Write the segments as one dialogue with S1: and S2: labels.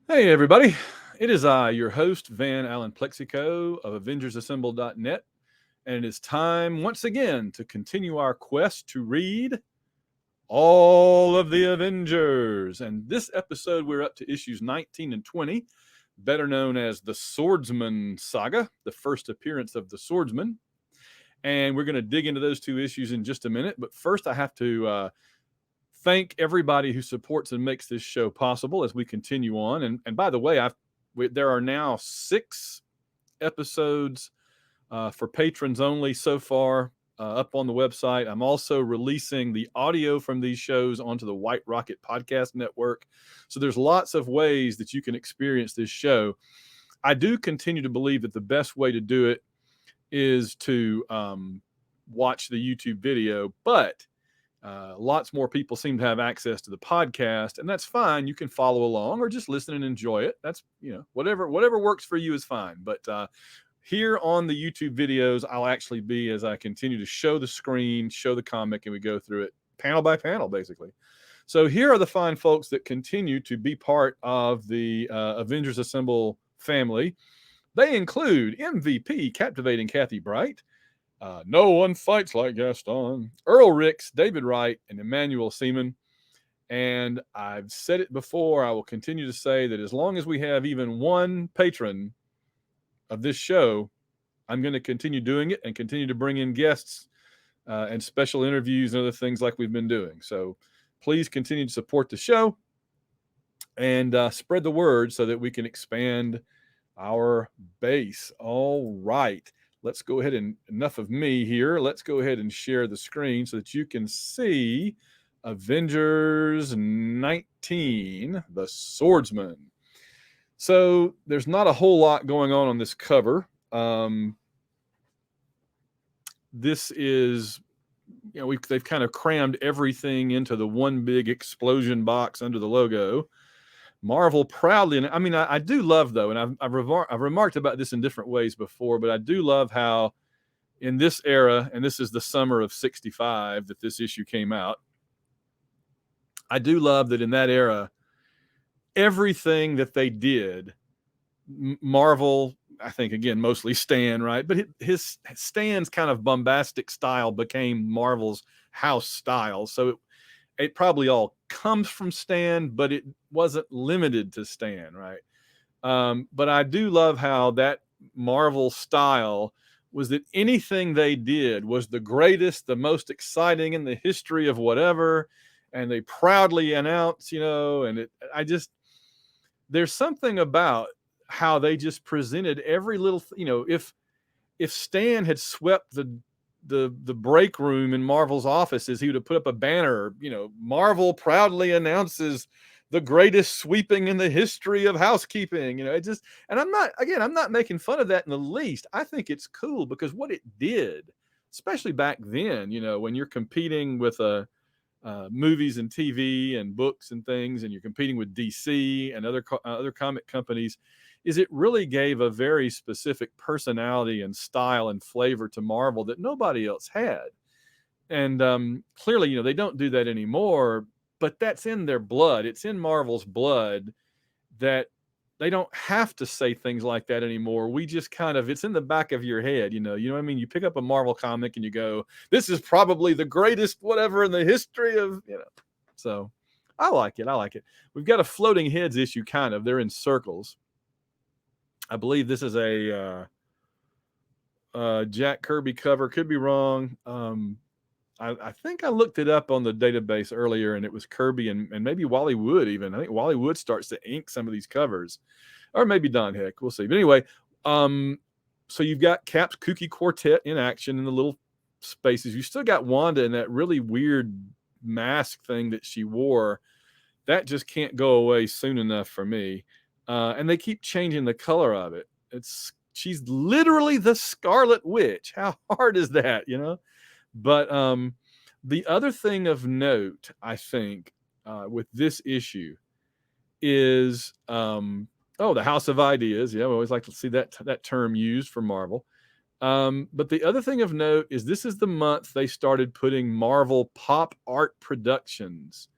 S1: Hey, everybody. It is I, your host, Van Allen Plexico of AvengersAssemble.net, and it is time once again to continue our quest to read all of the Avengers. And this episode, we're up to issues 19 and 20, better known as the Swordsman saga, the first appearance of the Swordsman. And we're going to dig into those two issues in just a minute. But first, I have to thank everybody who supports and makes this show possible as we continue on. And by the way, there are now 6 episodes for patrons only so far up on the website. I'm also releasing the audio from these shows onto the White Rocket Podcast Network. So there's lots of ways that you can experience this show. I do continue to believe that the best way to do it is to watch the YouTube video, but lots more people seem to have access to the podcast, and that's fine. You can follow along or just listen and enjoy it. That's, whatever works for you is fine. But here on the YouTube videos, I'll actually be, as I continue to show the screen, show the comic, and we go through it panel by panel, basically. So here are the fine folks that continue to be part of the Avengers Assemble family. They include MVP Captivating Kathy Bright, No One Fights Like Gaston, Earl Ricks, David Wright, and Emmanuel Seaman. And I've said it before, I will continue to say that as long as we have even one patron of this show, I'm going to continue doing it and continue to bring in guests and special interviews and other things like we've been doing. So please continue to support the show and spread the word so that we can expand our base. All right. Let's go ahead and enough of me here. Let's go ahead and share the screen so that you can see Avengers 19, the Swordsman. So there's not a whole lot going on this cover. This is, they've kind of crammed everything into the one big explosion box under the logo. Marvel proudly, and I do love, though, and I've remarked about this in different ways before, but I do love how in this era, and this is the summer of '65 that this issue came out, I do love that in that era, everything that they did, Marvel, I think, again, mostly Stan, right? But his Stan's kind of bombastic style became Marvel's house style. So it probably all comes from Stan, but it wasn't limited to Stan, right? But I do love how that Marvel style was that anything they did was the greatest, the most exciting in the history of whatever, and they proudly announce, there's something about how they just presented every little, if Stan had swept the break room in Marvel's offices, he would have put up a banner, Marvel proudly announces the greatest sweeping in the history of housekeeping. And I'm not making fun of that in the least. I think it's cool because what it did, especially back then, when you're competing with movies and TV and books and things, and you're competing with DC and other comic companies, is it really gave a very specific personality and style and flavor to Marvel that nobody else had. And clearly, they don't do that anymore, but that's in their blood. It's in Marvel's blood that they don't have to say things like that anymore. We just it's in the back of your head, you know what I mean? You pick up a Marvel comic and you go, this is probably the greatest whatever in the history of, So I like it. We've got a floating heads issue, kind of. They're in circles. I believe this is a Jack Kirby cover. Could be wrong. I think I looked it up on the database earlier, and it was Kirby and maybe Wally Wood even. I think Wally Wood starts to ink some of these covers. Or maybe Don Heck. We'll see. But anyway, so you've got Cap's kooky quartet in action in the little spaces. You still got Wanda in that really weird mask thing that she wore. That just can't go away soon enough for me. And they keep changing the color of it. She's literally the Scarlet Witch. How hard is that, But the other thing of note, I think, with this issue is, the House of Ideas. Yeah, we always like to see that term used for Marvel. But the other thing of note is this is the month they started putting Marvel Pop Art Productions.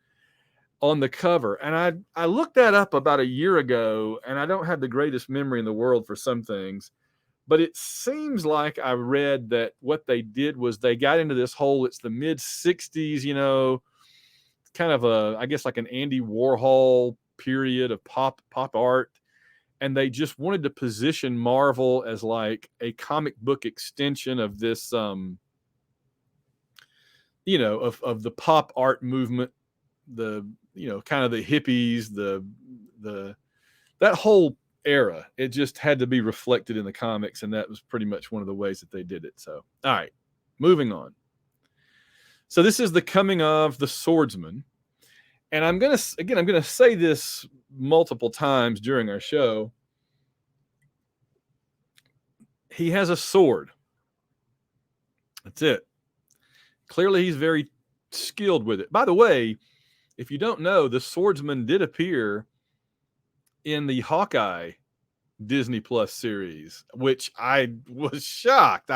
S1: on the cover. And I looked that up about a year ago, and I don't have the greatest memory in the world for some things, but it seems like I read that what they did was they got into this whole, it's the mid 60s, you know, kind of a, I guess like an Andy Warhol period of pop art. And they just wanted to position Marvel as like a comic book extension of this, you know, of the pop art movement, the, you know, kind of the hippies, the that whole era. It just had to be reflected in the comics, and that was pretty much one of the ways that they did it. So, all right, moving on. So this is the coming of the Swordsman, and I'm gonna say this multiple times during our show. He has a sword. That's it. Clearly, he's very skilled with it. By the way, if you don't know, the Swordsman did appear in the Hawkeye Disney Plus series, which I was shocked.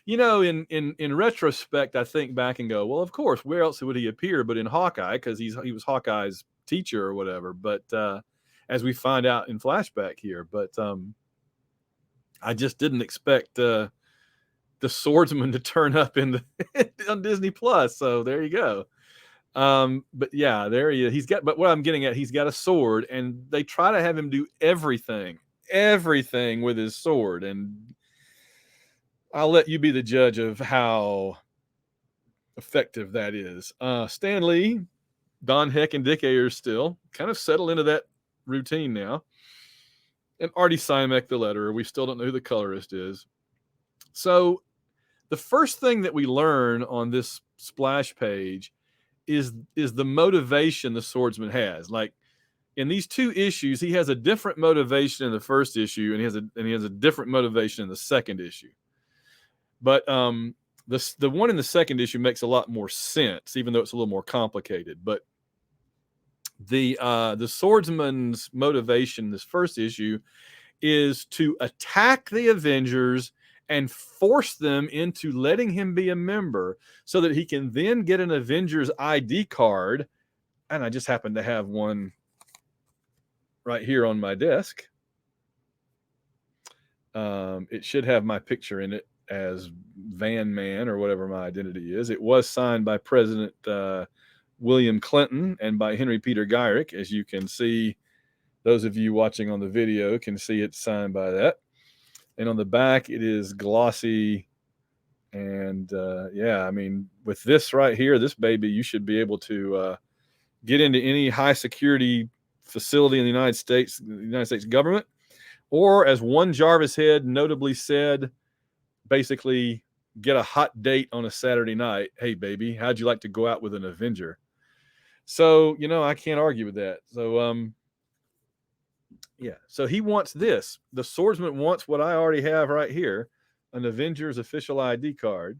S1: You know, in retrospect, I think back and go, well, of course, where else would he appear but in Hawkeye, because he was Hawkeye's teacher or whatever. But as we find out in flashback here, but I just didn't expect the Swordsman to turn up in the on Disney Plus. So there you go. But yeah, there he is. But what I'm getting at, he's got a sword, and they try to have him do everything with his sword. And I'll let you be the judge of how effective that is. Stan Lee, Don Heck, and Dick Ayers still kind of settle into that routine now. And Artie Simek, the letterer, we still don't know who the colorist is. So the first thing that we learn on this splash page is the motivation the Swordsman has. Like in these two issues, he has a different motivation in the first issue, and he has a different motivation in the second issue. But the one in the second issue makes a lot more sense, even though it's a little more complicated. But the Swordsman's motivation in this first issue is to attack the Avengers and force them into letting him be a member so that he can then get an Avengers ID card. And I just happen to have one right here on my desk. It should have my picture in it as Van Man or whatever my identity is. It was signed by President William Clinton and by Henry Peter Gyrick. As you can see, those of you watching on the video can see it's signed by that. And on the back, it is glossy. And yeah, I mean, with this right here, this baby, you should be able to get into any high security facility in the United States government. Or as one Jarvis Head notably said, basically get a hot date on a Saturday night. Hey, baby, how'd you like to go out with an Avenger? So, you know, I can't argue with that. So, yeah, so he wants this. The Swordsman wants what I already have right here, an Avengers official ID card.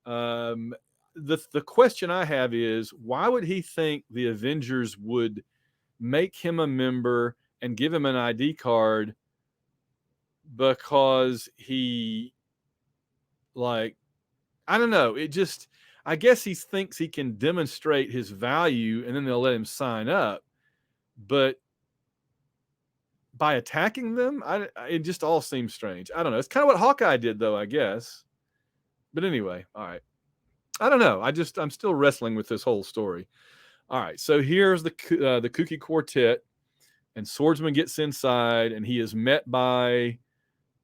S1: The question I have is, why would he think the Avengers would make him a member and give him an ID card? Because he, like, I don't know. It just, I guess he thinks he can demonstrate his value and then they'll let him sign up. But by attacking them, it just all seems strange. I don't know. It's kind of what Hawkeye did, though, I guess. But anyway, all right. I don't know. I'm still wrestling with this whole story. All right. So here's the Kooky Quartet, and Swordsman gets inside, and he is met by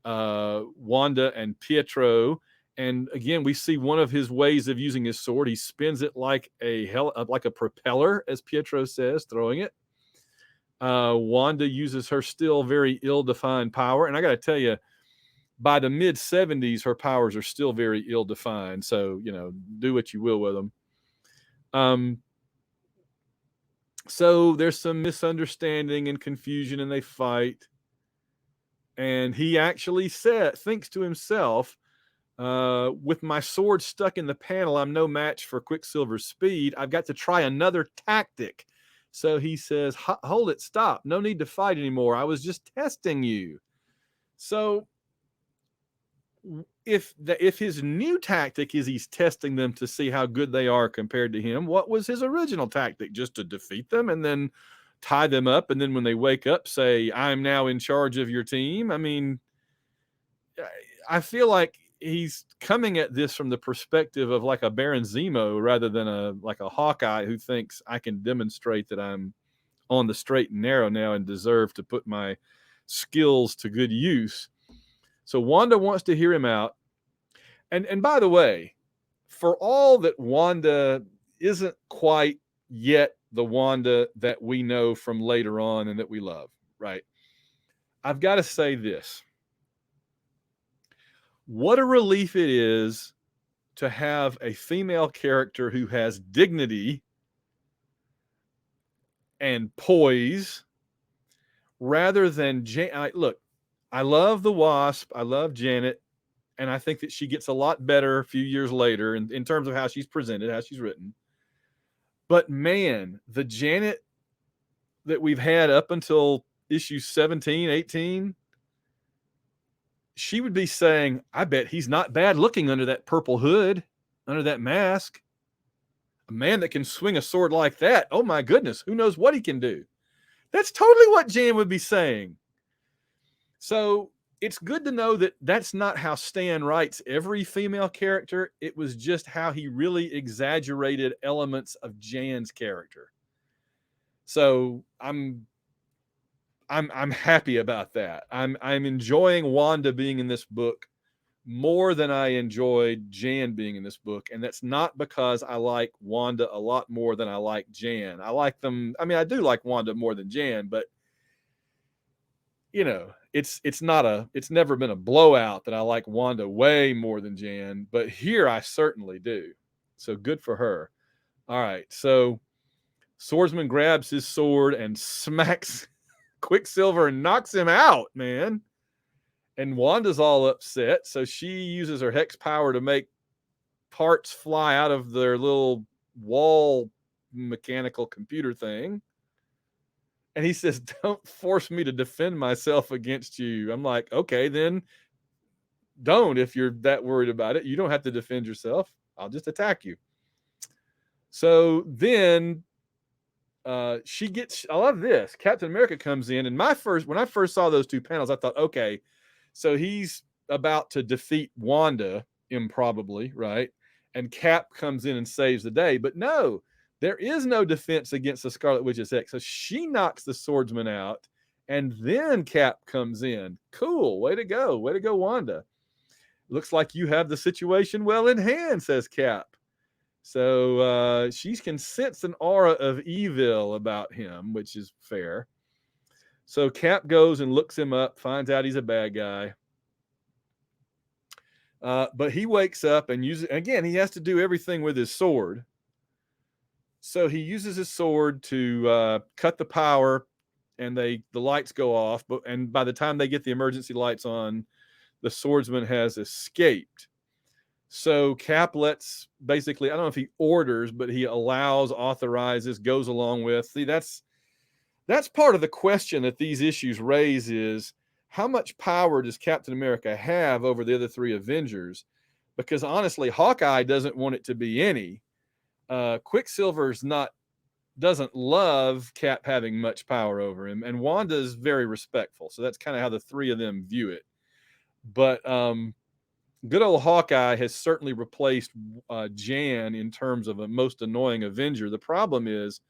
S1: Wanda and Pietro. And again, we see one of his ways of using his sword. He spins it like a propeller, as Pietro says, throwing it. Wanda uses her still very ill-defined power. And I got to tell you, by the mid-70s, her powers are still very ill-defined. So, you know, do what you will with them. So there's some misunderstanding and confusion, and they fight. And he actually thinks to himself, with my sword stuck in the panel, I'm no match for Quicksilver's speed. I've got to try another tactic. So he says, hold it, stop. No need to fight anymore. I was just testing you. So if his new tactic is he's testing them to see how good they are compared to him, what was his original tactic? Just to defeat them and then tie them up, and then when they wake up, say, "I'm now in charge of your team"? I mean, I feel like he's coming at this from the perspective of like a Baron Zemo rather than a Hawkeye who thinks I can demonstrate that I'm on the straight and narrow now and deserve to put my skills to good use. So Wanda wants to hear him out. And by the way, for all that Wanda isn't quite yet the Wanda that we know from later on and that we love, right? I've got to say this. What a relief it is to have a female character who has dignity and poise rather than look, I love the Wasp. I love Janet. And I think that she gets a lot better a few years later in terms of how she's presented, how she's written. But man, the Janet that we've had up until issue 17, 18, she would be saying, I bet he's not bad looking under that purple hood, under that mask. A man that can swing a sword like that, oh my goodness, who knows what he can do? That's totally what Jan would be saying. So it's good to know that that's not how Stan writes every female character. It was just how he really exaggerated elements of Jan's character. So I'm happy about that. I'm enjoying Wanda being in this book more than I enjoyed Jan being in this book. And that's not because I like Wanda a lot more than I like Jan. I like them. I mean, I do like Wanda more than Jan, but you know, it's never been a blowout that I like Wanda way more than Jan, but here I certainly do. So good for her. All right. So Swordsman grabs his sword and smacks Quicksilver and knocks him out, man. And Wanda's all upset. So she uses her hex power to make parts fly out of their little wall mechanical computer thing. And he says, don't force me to defend myself against you. I'm like, okay, then don't if you're that worried about it. You don't have to defend yourself. I'll just attack you. So then she gets, I love this. Captain America comes in. And when I first saw those two panels, I thought, okay, so he's about to defeat Wanda improbably, right? And Cap comes in and saves the day. But no, there is no defense against the Scarlet Witch's X. So she knocks the Swordsman out, and then Cap comes in. Cool. Way to go. Way to go, Wanda. Looks like you have the situation well in hand, says Cap. So she can sense an aura of evil about him, which is fair. So Cap goes and looks him up, finds out he's a bad guy. But he wakes up and again, he has to do everything with his sword. So he uses his sword to cut the power, and the lights go off. And by the time they get the emergency lights on, the Swordsman has escaped. So Cap lets basically, I don't know if he orders, but he allows, authorizes, goes along with. See, that's part of the question that these issues raise is how much power does Captain America have over the other three Avengers? Because honestly, Hawkeye doesn't want it to be any. Quicksilver's doesn't love Cap having much power over him, and Wanda's very respectful. So that's kind of how the three of them view it. But good old Hawkeye has certainly replaced Jan in terms of a most annoying Avenger. The problem is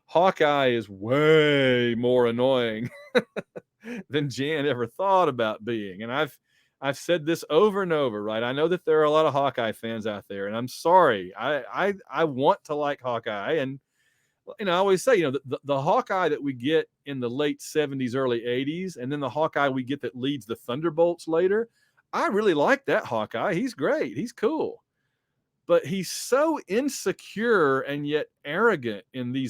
S1: Hawkeye is way more annoying than Jan ever thought about being. And I've said this over and over, right? I know that there are a lot of Hawkeye fans out there, and I'm sorry. I want to like Hawkeye, and I always say, the Hawkeye that we get in the late 70s, early 80s, and then the Hawkeye we get that leads the Thunderbolts later. I really like that Hawkeye. He's great. He's cool. But he's so insecure and yet arrogant in the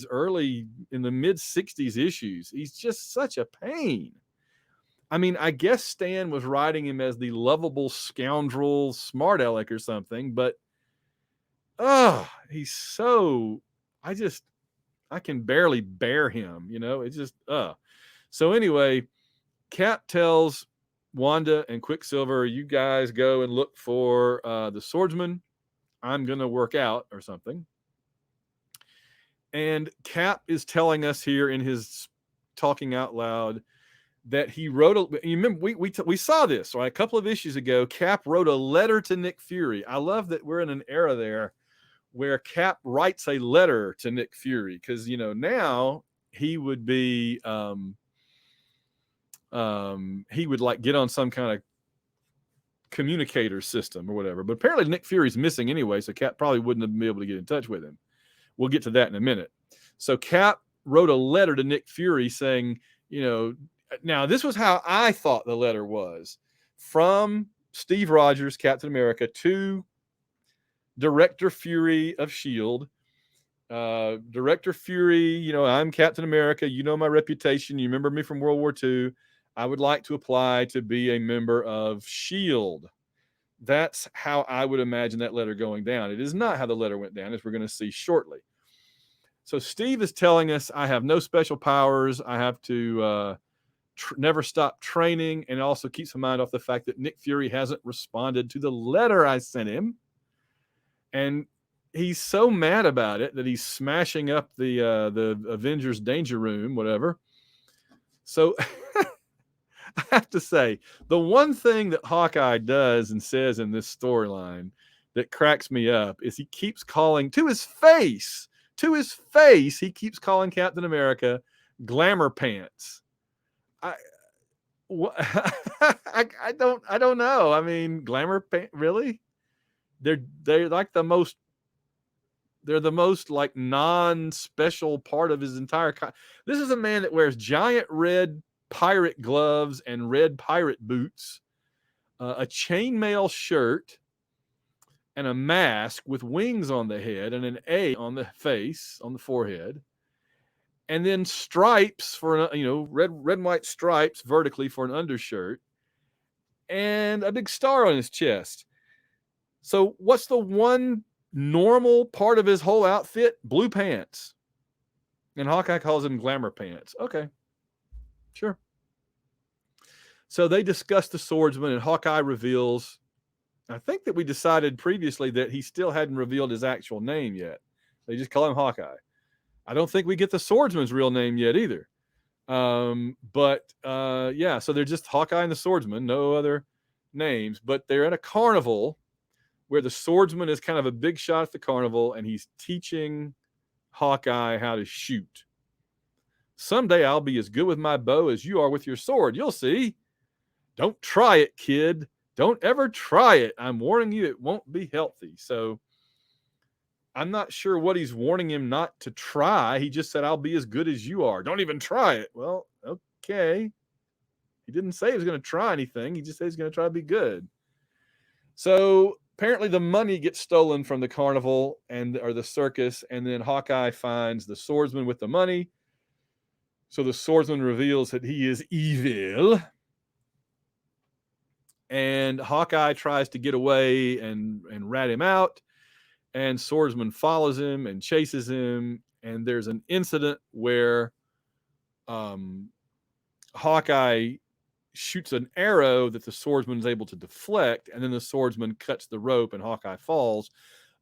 S1: mid 60s issues. He's just such a pain. I mean, I guess Stan was writing him as the lovable scoundrel, smart aleck or something, but he's so, I can barely bear him, it's just, So anyway, Cap tells Wanda and Quicksilver, you guys go and look for the Swordsman. I'm going to work out or something. And Cap is telling us here in his talking out loud that he wrote you remember we saw this right a couple of issues ago. Cap wrote a letter to Nick Fury. I love that we're in an era there where Cap writes a letter to Nick Fury, because now he would be he would like get on some kind of communicator system or whatever. But apparently Nick Fury's missing anyway, so Cap probably wouldn't have been able to get in touch with him. We'll get to that in a minute. So Cap wrote a letter to Nick Fury saying, now this was how I thought the letter was, from Steve Rogers, Captain America, to Director Fury of S.H.I.E.L.D. Director Fury, I'm Captain America. You know my reputation. You remember me from World War II. I would like to apply to be a member of S.H.I.E.L.D. That's how I would imagine that letter going down. It is not how the letter went down, as we're going to see shortly. So Steve is telling us I have no special powers. I have to never stop training, and also keeps my mind off the fact that Nick Fury hasn't responded to the letter I sent him. And he's so mad about it that he's smashing up the Avengers Danger Room, whatever. So I have to say, the one thing that Hawkeye does and says in this storyline that cracks me up is he keeps calling to his face, he keeps calling Captain America Glamour Pants. I don't know. I mean, Glamour Pants, really? They're like the most like non-special part of his entire this is a man that wears giant red pirate gloves and red pirate boots, a chainmail shirt, and a mask with wings on the head and an A on the face, on the forehead, and then stripes for red and white stripes vertically for an undershirt, and a big star on his chest. So what's the one normal part of his whole outfit? Blue pants. And Hawkeye calls them Glamour Pants. Okay, sure. So they discuss the Swordsman, and Hawkeye reveals, I think that we decided previously that he still hadn't revealed his actual name yet. They just call him Hawkeye. I don't think we get the Swordsman's real name yet either. Yeah, so they're just Hawkeye and the Swordsman, no other names, but they're at a carnival where the Swordsman is kind of a big shot at the carnival, and he's teaching Hawkeye how to shoot. Someday I'll be as good with my bow as you are with your sword. You'll see. Don't try it, kid. Don't ever try it. I'm warning you, it won't be healthy. So I'm not sure what he's warning him not to try. He just said, I'll be as good as you are. Don't even try it. Well, okay. He didn't say he was going to try anything. He just said he's going to try to be good. So apparently the money gets stolen from the carnival or the circus, and then Hawkeye finds the Swordsman with the money. So the Swordsman reveals that he is evil, and Hawkeye tries to get away and rat him out, and Swordsman follows him and chases him, and there's an incident where Hawkeye shoots an arrow that the Swordsman is able to deflect, and then the Swordsman cuts the rope and Hawkeye falls,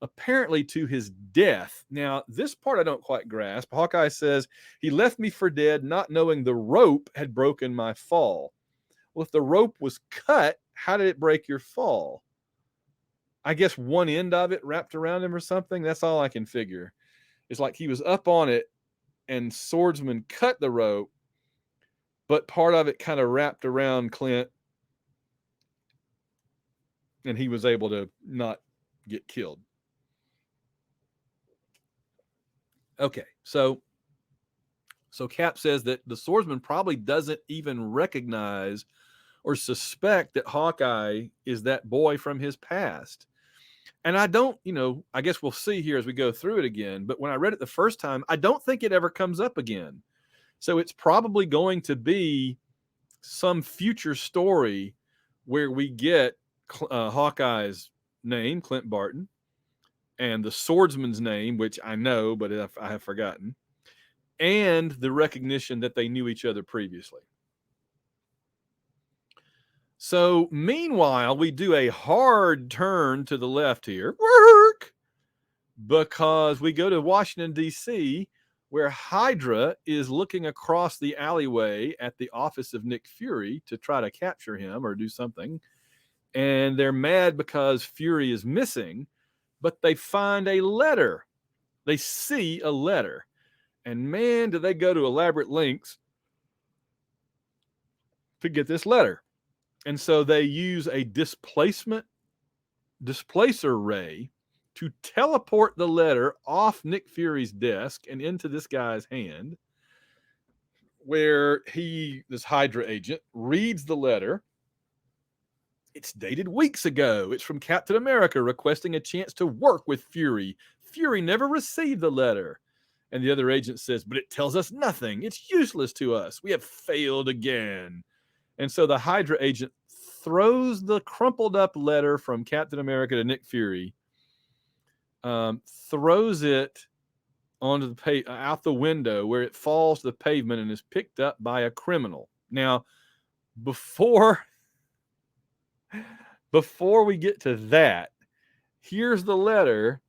S1: apparently to his death. Now, this part I don't quite grasp. Hawkeye says, he left me for dead, not knowing the rope had broken my fall. Well, if the rope was cut, how did it break your fall? I guess one end of it wrapped around him or something. That's all I can figure. It's like he was up on it and Swordsman cut the rope, but part of it kind of wrapped around Clint, and he was able to not get killed. Okay, so Cap says that the Swordsman probably doesn't even recognize or suspect that Hawkeye is that boy from his past. And I don't, I guess we'll see here as we go through it again, but when I read it the first time, I don't think it ever comes up again. So it's probably going to be some future story where we get Hawkeye's name, Clint Barton, and the Swordsman's name, which I know, but I have forgotten, and the recognition that they knew each other previously. So meanwhile, we do a hard turn to the left here. Work! Because we go to Washington, D.C., where Hydra is looking across the alleyway at the office of Nick Fury to try to capture him or do something. And they're mad because Fury is missing, but they find a letter. They see a letter. And man, do they go to elaborate lengths to get this letter. And so they use a displacer ray to teleport the letter off Nick Fury's desk and into this guy's hand, where this Hydra agent, reads the letter. It's dated weeks ago. It's from Captain America requesting a chance to work with Fury. Fury never received the letter. And the other agent says, but it tells us nothing. It's useless to us. We have failed again. And so the Hydra agent throws the crumpled up letter from Captain America to Nick Fury, throws it onto the out the window, where it falls to the pavement and is picked up by a criminal. Now, before we get to that, here's the letter,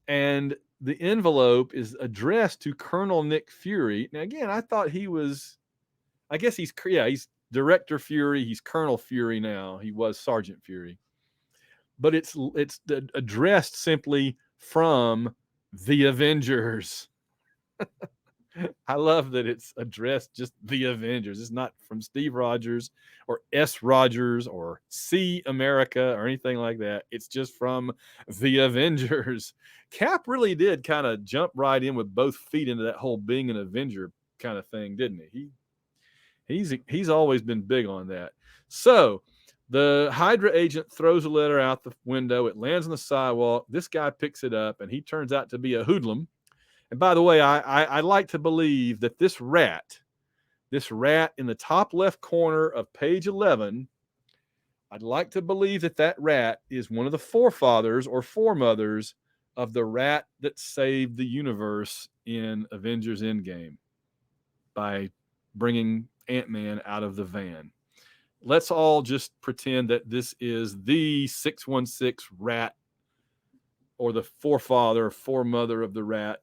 S1: and the envelope is addressed to Colonel Nick Fury. Now, again, I thought he was, I guess he's Director Fury. He's Colonel Fury now. He was Sergeant Fury. But it's addressed simply from the Avengers. I love that it's addressed just the Avengers. It's not from Steve Rogers or S. Rogers or C. America or anything like that. It's just from the Avengers. Cap really did kind of jump right in with both feet into that whole being an Avenger kind of thing, didn't he? He's always been big on that. So the Hydra agent throws a letter out the window. It lands on the sidewalk. This guy picks it up, and he turns out to be a hoodlum. And by the way, I like to believe that this rat in the top left corner of page 11, I'd like to believe that rat is one of the forefathers or foremothers of the rat that saved the universe in Avengers Endgame by bringing Ant-Man out of the van. Let's all just pretend that this is the 616 rat, or the forefather or foremother of the rat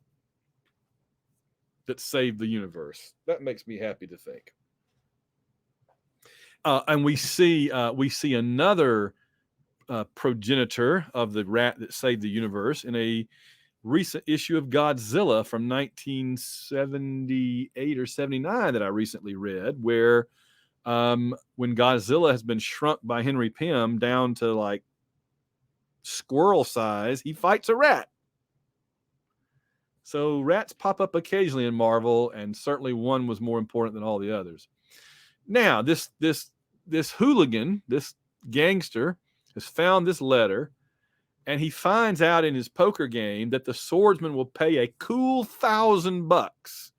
S1: that saved the universe. That makes me happy to think. And we see another progenitor of the rat that saved the universe in a recent issue of Godzilla from 1978 or 79 that I recently read, where when Godzilla has been shrunk by Henry Pym down to like squirrel size, he fights a rat. So rats pop up occasionally in Marvel, and certainly one was more important than all the others. Now, this hooligan, this gangster, has found this letter, and he finds out in his poker game that the Swordsman will pay a cool $1,000,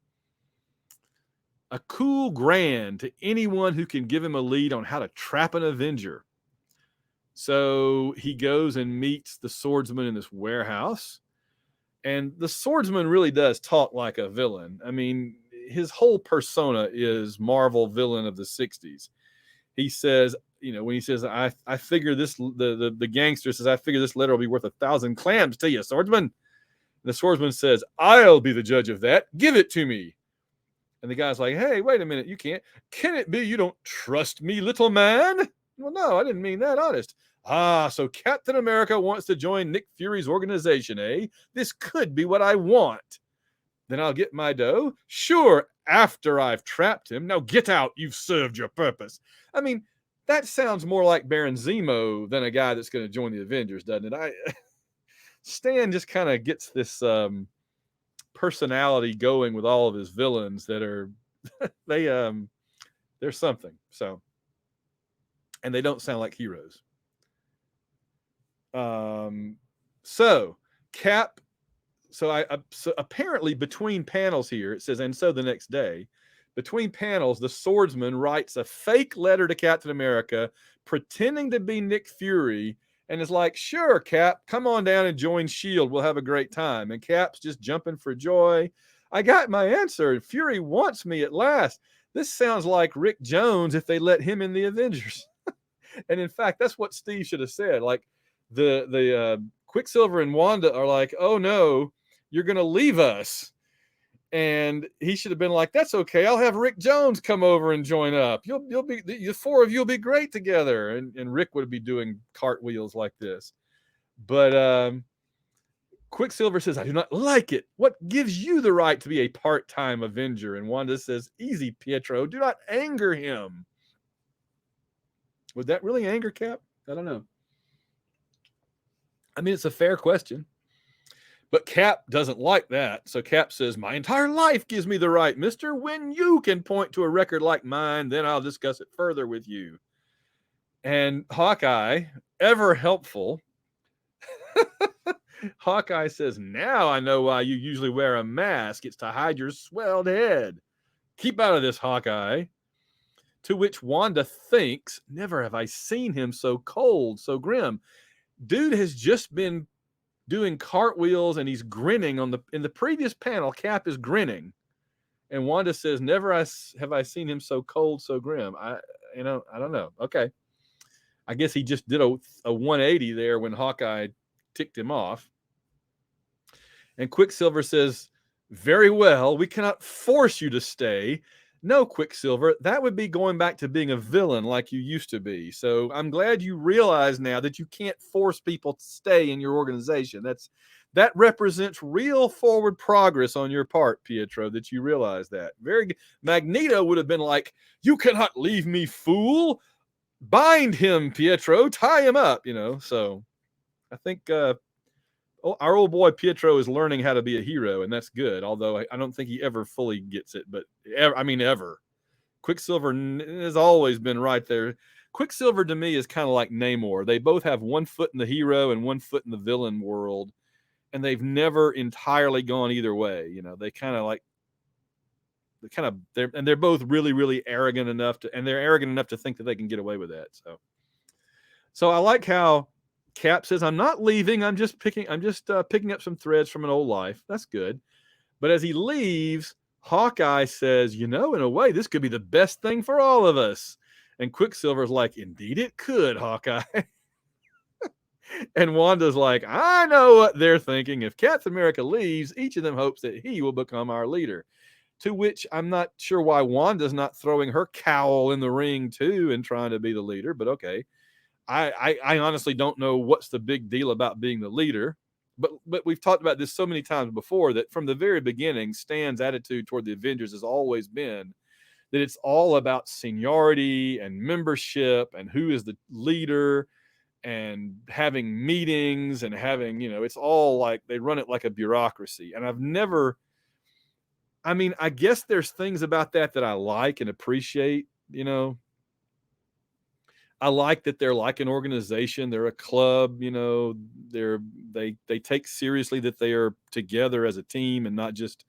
S1: a cool $1,000 to anyone who can give him a lead on how to trap an Avenger. So he goes and meets the Swordsman in this warehouse. And the Swordsman really does talk like a villain. I mean, his whole persona is Marvel villain of the 60s. He says, when he says, I figure this, the gangster says, I figure this letter will be worth 1,000 clams to you, Swordsman. And the Swordsman says, I'll be the judge of that. Give it to me. And the guy's like, hey, wait a minute. You can't. Can it be you don't trust me, little man? Well, no, I didn't mean that, honest. Ah, so Captain America wants to join Nick Fury's organization, eh? This could be what I want. Then I'll get my dough. Sure, after I've trapped him. Now get out. You've served your purpose. I mean, that sounds more like Baron Zemo than a guy that's going to join the Avengers, doesn't it? Stan just kind of gets this personality going with all of his villains that are they're something. So, and they don't sound like heroes. So Cap, so apparently between panels here, it says, and so the next day, between panels, the Swordsman writes a fake letter to Captain America, pretending to be Nick Fury, and is like, sure, Cap, come on down and join S.H.I.E.L.D. We'll have a great time. And Cap's just jumping for joy. I got my answer. Fury wants me at last. This sounds like Rick Jones if they let him in the Avengers. And in fact, that's what Steve should have said. Like the Quicksilver and Wanda are like, "Oh no, you're gonna leave us." And he should have been like, "That's okay. I'll have Rick Jones come over and join up. You'll be the four of you'll be great together." And Rick would be doing cartwheels like this. But Quicksilver says, "I do not like it. What gives you the right to be a part-time Avenger?" And Wanda says, "Easy, Pietro. Do not anger him." Would that really anger Cap? I don't know. I mean, it's a fair question. But Cap doesn't like that. So Cap says, "My entire life gives me the right, mister. When you can point to a record like mine, then I'll discuss it further with you." And Hawkeye, ever helpful, Hawkeye says, "Now I know why you usually wear a mask. It's to hide your swelled head. Keep out of this, Hawkeye." To which Wanda thinks, "Never have I seen him so cold, so grim. Dude has just been doing cartwheels and he's grinning in the previous panel. Cap is grinning, and Wanda says, "Never have I seen him so cold, so grim." I don't know. Okay, I guess he just did a 180 there when Hawkeye ticked him off. And Quicksilver says, "Very well, we cannot force you to stay. No, Quicksilver, that would be going back to being a villain like you used to be. So I'm glad you realize now that you can't force people to stay in your organization. That represents real forward progress on your part, Pietro, that you realize that. Very good. Magneto would have been like, 'You cannot leave me, fool. Bind him, Pietro. Tie him up,' So I think our old boy Pietro is learning how to be a hero, and that's good. Although I don't think he ever fully gets it, but ever. Quicksilver has always been right there. Quicksilver to me is kind of like Namor. They both have one foot in the hero and one foot in the villain world, and they've never entirely gone either way. They kind of like they're both really, really arrogant enough to think that they can get away with that. So I like how Cap says, "I'm not leaving. I'm just picking up some threads from an old life." That's good. But as he leaves, Hawkeye says, "In a way, this could be the best thing for all of us." And Quicksilver's like, "Indeed it could, Hawkeye." And Wanda's like, "I know what they're thinking. If Captain America leaves, each of them hopes that he will become our leader." To which I'm not sure why Wanda's not throwing her cowl in the ring too and trying to be the leader, but okay. I honestly don't know what's the big deal about being the leader, but we've talked about this so many times before that from the very beginning, Stan's attitude toward the Avengers has always been that it's all about seniority and membership and who is the leader and having meetings and having, it's all like they run it like a bureaucracy. And I guess there's things about that I like and appreciate, I like that they're like an organization. They're a club, they take seriously that they are together as a team and not just,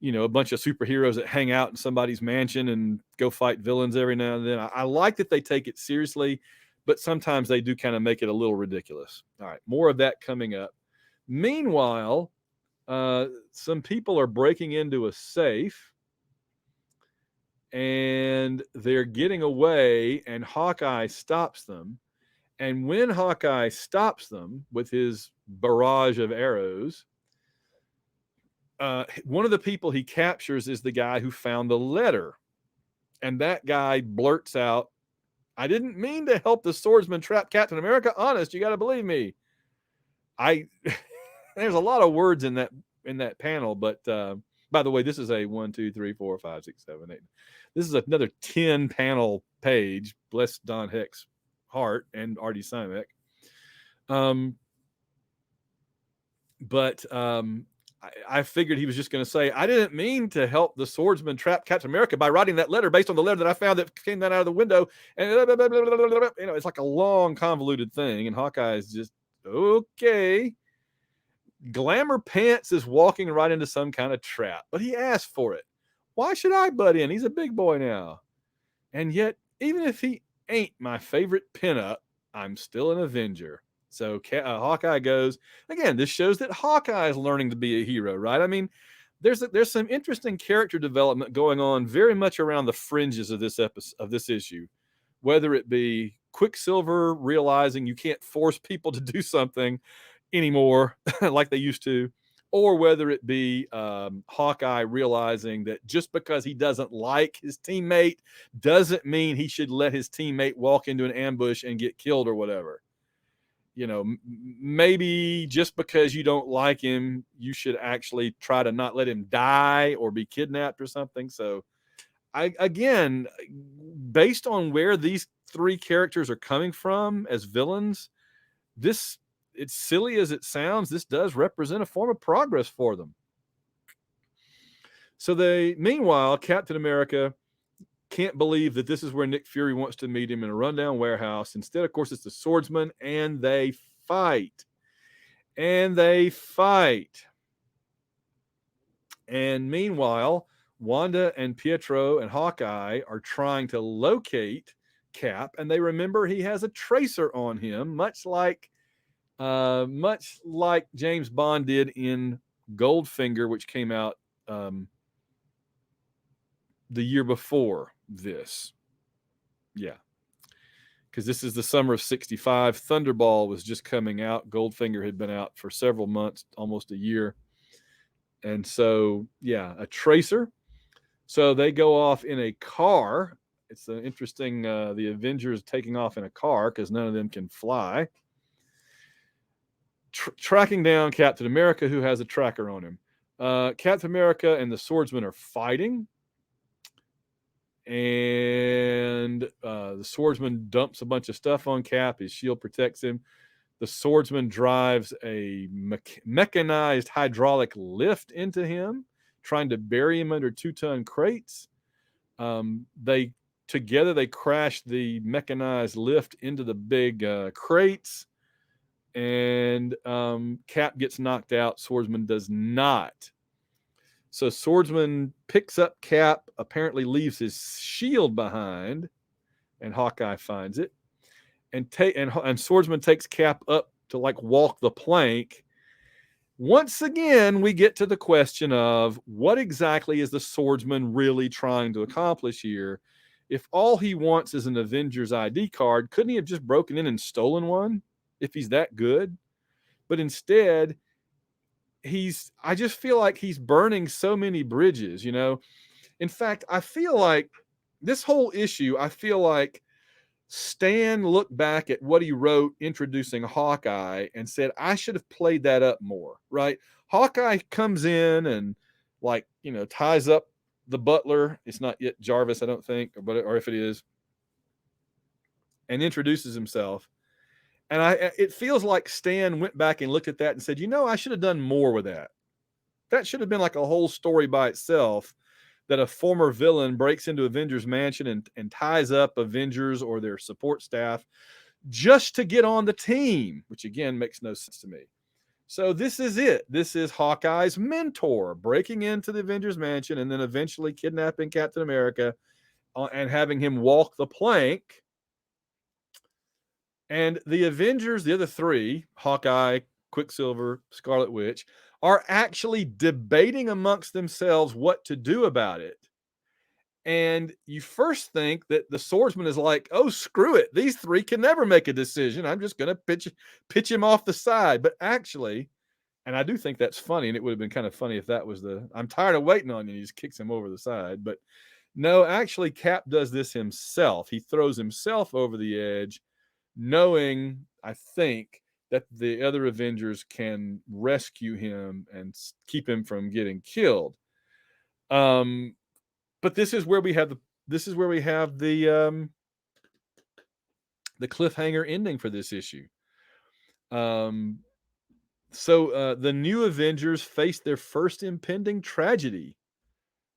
S1: a bunch of superheroes that hang out in somebody's mansion and go fight villains every now and then. I like that they take it seriously, but sometimes they do kind of make it a little ridiculous. All right, more of that coming up. Meanwhile, some people are breaking into a safe and they're getting away, and Hawkeye stops them. And when Hawkeye stops them with his barrage of arrows, one of the people he captures is the guy who found the letter. And that guy blurts out, "I didn't mean to help the swordsman trap Captain America. Honest, you got to believe me." There's a lot of words in that panel, but by the way, this is a 1, 2, 3, 4, 5, 6, 7, 8. This is another 10 panel page. Bless Don Heck's heart and Artie Simek. But I figured he was just going to say, "I didn't mean to help the swordsman trap Captain America by writing that letter based on the letter that I found that came down out of the window." And it's like a long convoluted thing. And Hawkeye is just, okay. Glamour Pants is walking right into some kind of trap, but he asked for it. Why should I butt in? He's a big boy now. And yet, even if he ain't my favorite pinup, I'm still an Avenger. So Hawkeye goes, again, this shows that Hawkeye is learning to be a hero, right? There's some interesting character development going on very much around the fringes of this issue, whether it be Quicksilver realizing you can't force people to do something anymore like they used to, or whether it be Hawkeye realizing that just because he doesn't like his teammate doesn't mean he should let his teammate walk into an ambush and get killed or whatever. You know, maybe just because you don't like him, you should actually try to not let him die or be kidnapped or something. So again, based on where these three characters are coming from as villains, this, it's silly as it sounds, this does represent a form of progress for them. So meanwhile, Captain America can't believe that this is where Nick Fury wants to meet him, in a rundown warehouse. Instead, of course, it's the Swordsman, and they fight. And meanwhile, Wanda and Pietro and Hawkeye are trying to locate Cap, and they remember he has a tracer on him, much like James Bond did in Goldfinger, which came out the year before this. Yeah. Because this is the summer of 65. Thunderball was just coming out. Goldfinger had been out for several months, almost a year. And so, yeah, a tracer. So they go off in a car. It's an interesting, the Avengers taking off in a car because none of them can fly. Tracking down Captain America, who has a tracker on him. Captain America and the Swordsman are fighting. And the Swordsman dumps a bunch of stuff on Cap. His shield protects him. The Swordsman drives a mechanized hydraulic lift into him, trying to bury him under 2-ton crates. They crash the mechanized lift into the big crates, and Cap gets knocked out. Swordsman does not. So Swordsman picks up Cap, apparently leaves his shield behind, and Hawkeye finds it. And Swordsman takes Cap up to like walk the plank. Once again, we get to the question of what exactly is the Swordsman really trying to accomplish here? If all he wants is an Avengers ID card, couldn't he have just broken in and stolen one if he's that good? But instead, I just feel like he's burning so many bridges, you know? In fact, I feel like this whole issue, Stan looked back at what he wrote introducing Hawkeye and said, I should have played that up more, right? Hawkeye comes in and, like, you know, ties up the butler. It's not yet Jarvis, I don't think, or if it is, and introduces himself. And it feels like Stan went back and looked at that and said, you know, I should have done more with that. That should have been like a whole story by itself, that a former villain breaks into Avengers Mansion and ties up Avengers or their support staff just to get on the team, which again makes no sense to me. So this is it. This is Hawkeye's mentor breaking into the Avengers Mansion and then eventually kidnapping Captain America and having him walk the plank. And the Avengers, the other three, Hawkeye, Quicksilver, Scarlet Witch, are actually debating amongst themselves what to do about it. And you first think that the Swordsman is like, oh, screw it. These three can never make a decision. I'm just going to pitch him off the side. But actually, and I do think that's funny, and it would have been kind of funny if that was I'm tired of waiting on you. And he just kicks him over the side. But no, actually, Cap does this himself. He throws himself over the edge, knowing, I think, that the other Avengers can rescue him and keep him from getting killed. But this is where we have the cliffhanger ending for this issue. So the new Avengers face their first impending tragedy.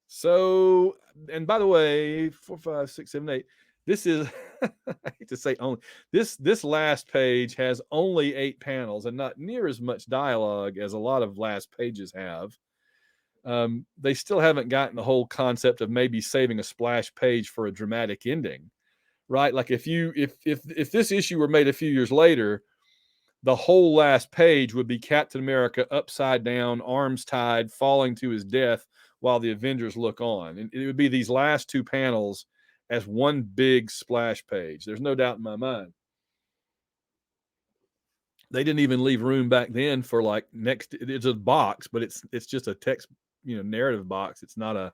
S1: So, and by the way, 4, 5, 6, 7, 8. This is, I hate to say only, this last page has only 8 panels and not near as much dialogue as a lot of last pages have. They still haven't gotten the whole concept of maybe saving a splash page for a dramatic ending, right? Like if this issue were made a few years later, the whole last page would be Captain America upside down, arms tied, falling to his death while the Avengers look on. And it would be these last 2 panels as one big splash page. There's no doubt in my mind. They didn't even leave room back then for like next. It's a box, but it's just a text, narrative box. It's not a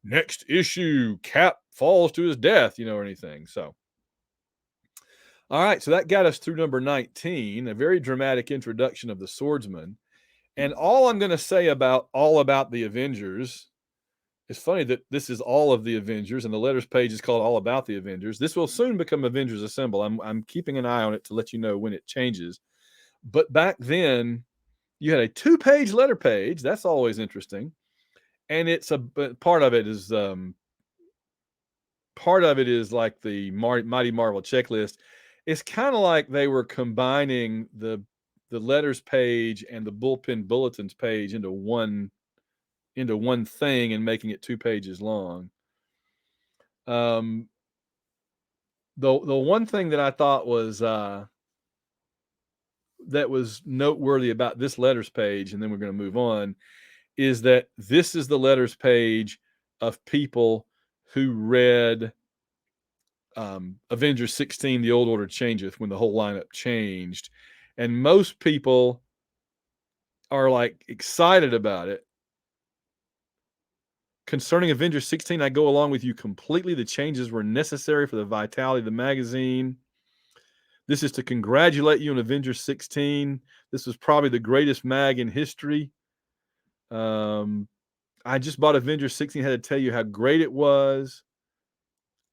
S1: next issue. Cap falls to his death, or anything. So, all right. So that got us through number 19, a very dramatic introduction of the Swordsman. And all I'm going to say about the Avengers. It's funny that this is all of the Avengers, and the letters page is called All About the Avengers. This will soon become Avengers Assemble. I'm keeping an eye on it to let you know when it changes. But back then, you had a 2-page letter page. That's always interesting, and part of it is like the Mighty Marvel checklist. It's kind of like they were combining the letters page and the bullpen bulletins page into one thing and making it 2 pages long. The one thing that I thought was that was noteworthy about this letters page, and then we're going to move on, is that this is the letters page of people who read Avengers 16, The Old Order Changeth, when the whole lineup changed. And most people are like excited about it. Concerning Avengers 16, I go along with you completely. The changes were necessary for the vitality of the magazine. This is to congratulate you on Avengers 16. This was probably the greatest mag in history. I just bought Avengers 16. I had to tell you how great it was.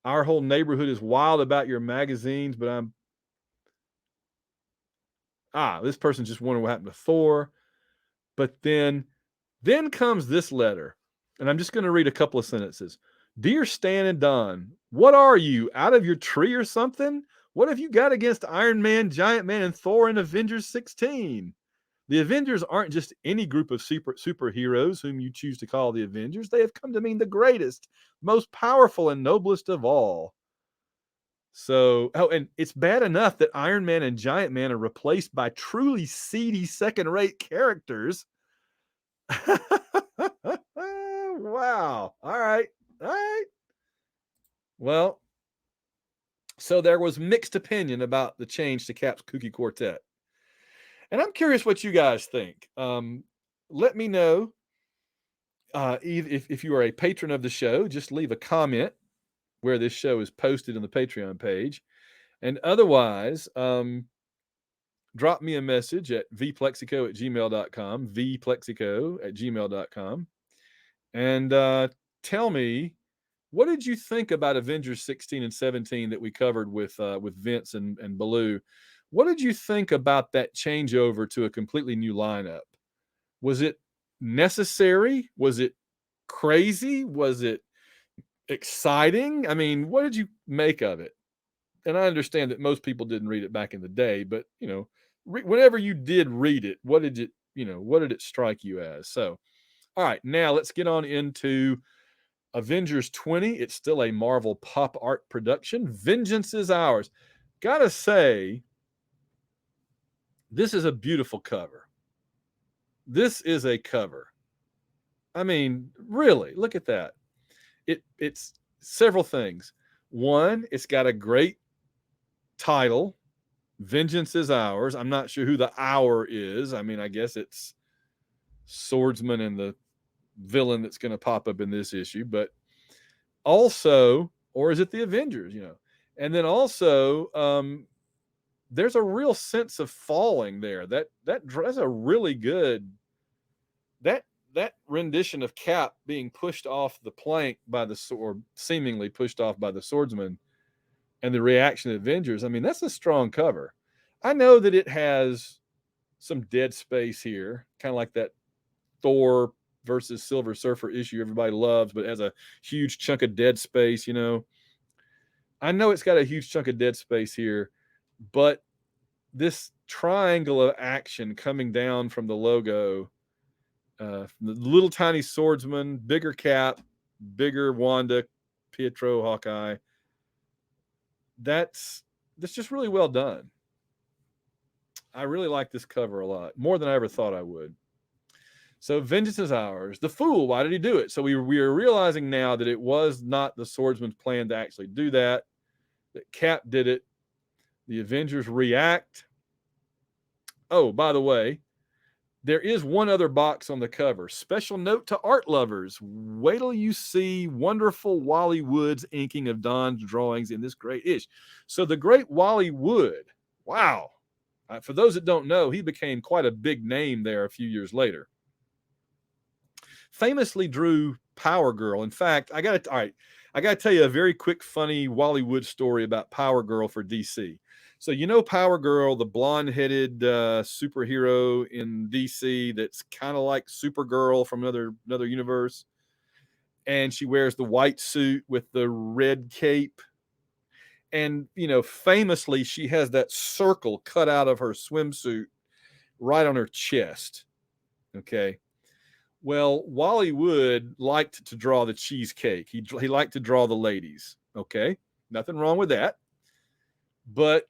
S1: Our whole neighborhood is wild about your magazines, but this person just wondering what happened to Thor. But then comes this letter, and I'm just going to read a couple of sentences. Dear Stan and Don, what are you, out of your tree or something? What have you got against Iron Man, Giant Man, and Thor in Avengers 16? The Avengers aren't just any group of superheroes whom you choose to call the Avengers. They have come to mean the greatest, most powerful, and noblest of all. So, and it's bad enough that Iron Man and Giant Man are replaced by truly seedy second-rate characters. Wow. All right. Well, so there was mixed opinion about the change to Cap's Kooky Quartet. And I'm curious what you guys think. Let me know. If you are a patron of the show, just leave a comment where this show is posted on the Patreon page. And otherwise, drop me a message at vplexico@gmail.com, vplexico@gmail.com. And tell me, what did you think about Avengers 16 and 17 that we covered with Vince and Ballou? What did you think about that changeover to a completely new lineup? Was it necessary? Was it crazy? Was it exciting? I mean, what did you make of it? And I understand that most people didn't read it back in the day, but whenever you did read it, what did it strike you as? So, all right, now let's get on into Avengers 20. It's still a Marvel pop art production. Vengeance is ours. Gotta say, this is a beautiful cover. This is a cover. I mean, really, look at that. It's several things. One, it's got a great title, Vengeance is Ours. I'm not sure who the hour is. I mean, I guess it's Swordsman and the villain that's going to pop up in this issue, but also, or is it the Avengers, And then also, there's a real sense of falling there. That's a really good, that rendition of Cap being pushed off the plank by the sword, seemingly pushed off by the Swordsman, and the reaction of the Avengers. I mean, that's a strong cover. I know that it has some dead space here, kind of like that Thor versus Silver Surfer issue everybody loves, but it has a huge chunk of dead space, I know it's got a huge chunk of dead space here, but this triangle of action coming down from the logo, the little tiny Swordsman, bigger Cap, bigger Wanda, Pietro, Hawkeye, that's just really well done. I really like this cover a lot, more than I ever thought I would. So vengeance is ours. The fool, why did he do it? So we are realizing now that it was not the Swordsman's plan to actually do that. That Cap did it. The Avengers react. Oh, by the way, there is one other box on the cover. Special note to art lovers. Wait till you see wonderful Wally Wood's inking of Don's drawings in this great ish. So the great Wally Wood, wow. For those that don't know, he became quite a big name there a few years later. Famously drew Power Girl. In fact, I got to tell you a very quick, funny Wally Wood story about Power Girl for DC. So you know Power Girl, the blonde-headed superhero in DC that's kind of like Supergirl from another universe, and she wears the white suit with the red cape, and famously she has that circle cut out of her swimsuit right on her chest. Okay. Well, Wally Wood liked to draw the cheesecake. He liked to draw the ladies. Okay, nothing wrong with that. But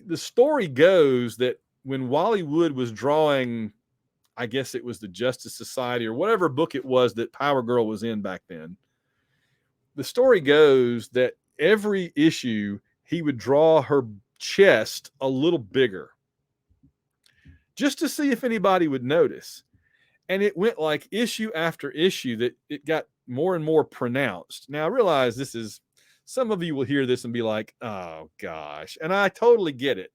S1: the story goes that when Wally Wood was drawing, I guess it was the Justice Society or whatever book it was that Power Girl was in back then, the story goes that every issue he would draw her chest a little bigger just to see if anybody would notice. And it went like issue after issue that it got more and more pronounced. Now I realize some of you will hear this and be like, oh gosh. And I totally get it.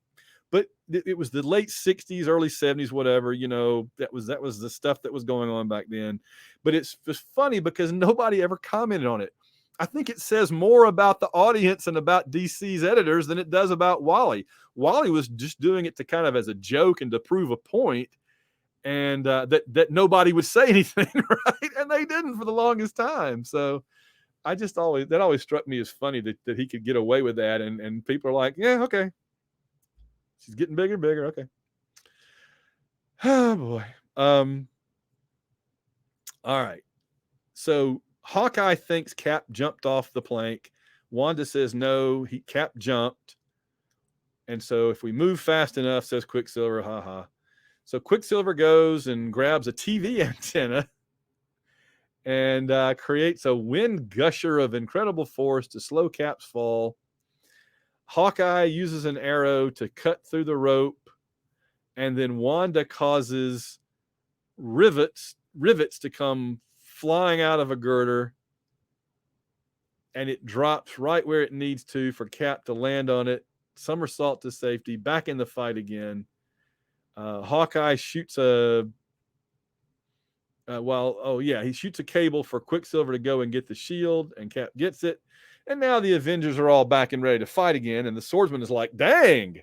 S1: But it was the late 60s, early 70s, whatever, that was the stuff that was going on back then. But it's just funny because nobody ever commented on it. I think it says more about the audience and about DC's editors than it does about Wally. Wally was just doing it to kind of as a joke and to prove a point. And that nobody would say anything, right? And they didn't for the longest time. So that always struck me as funny that he could get away with that. And people are like, yeah, okay. She's getting bigger and bigger. Okay. Oh boy. All right. So Hawkeye thinks Cap jumped off the plank. Wanda says no, Cap jumped. And so if we move fast enough, says Quicksilver, haha. So Quicksilver goes and grabs a TV antenna and creates a wind gusher of incredible force to slow Cap's fall. Hawkeye uses an arrow to cut through the rope, and then Wanda causes rivets to come flying out of a girder, and it drops right where it needs to for Cap to land on it, somersault to safety, back in the fight again. Hawkeye shoots he shoots a cable for Quicksilver to go and get the shield, and Cap gets it. And now the Avengers are all back and ready to fight again. And the Swordsman is like, dang,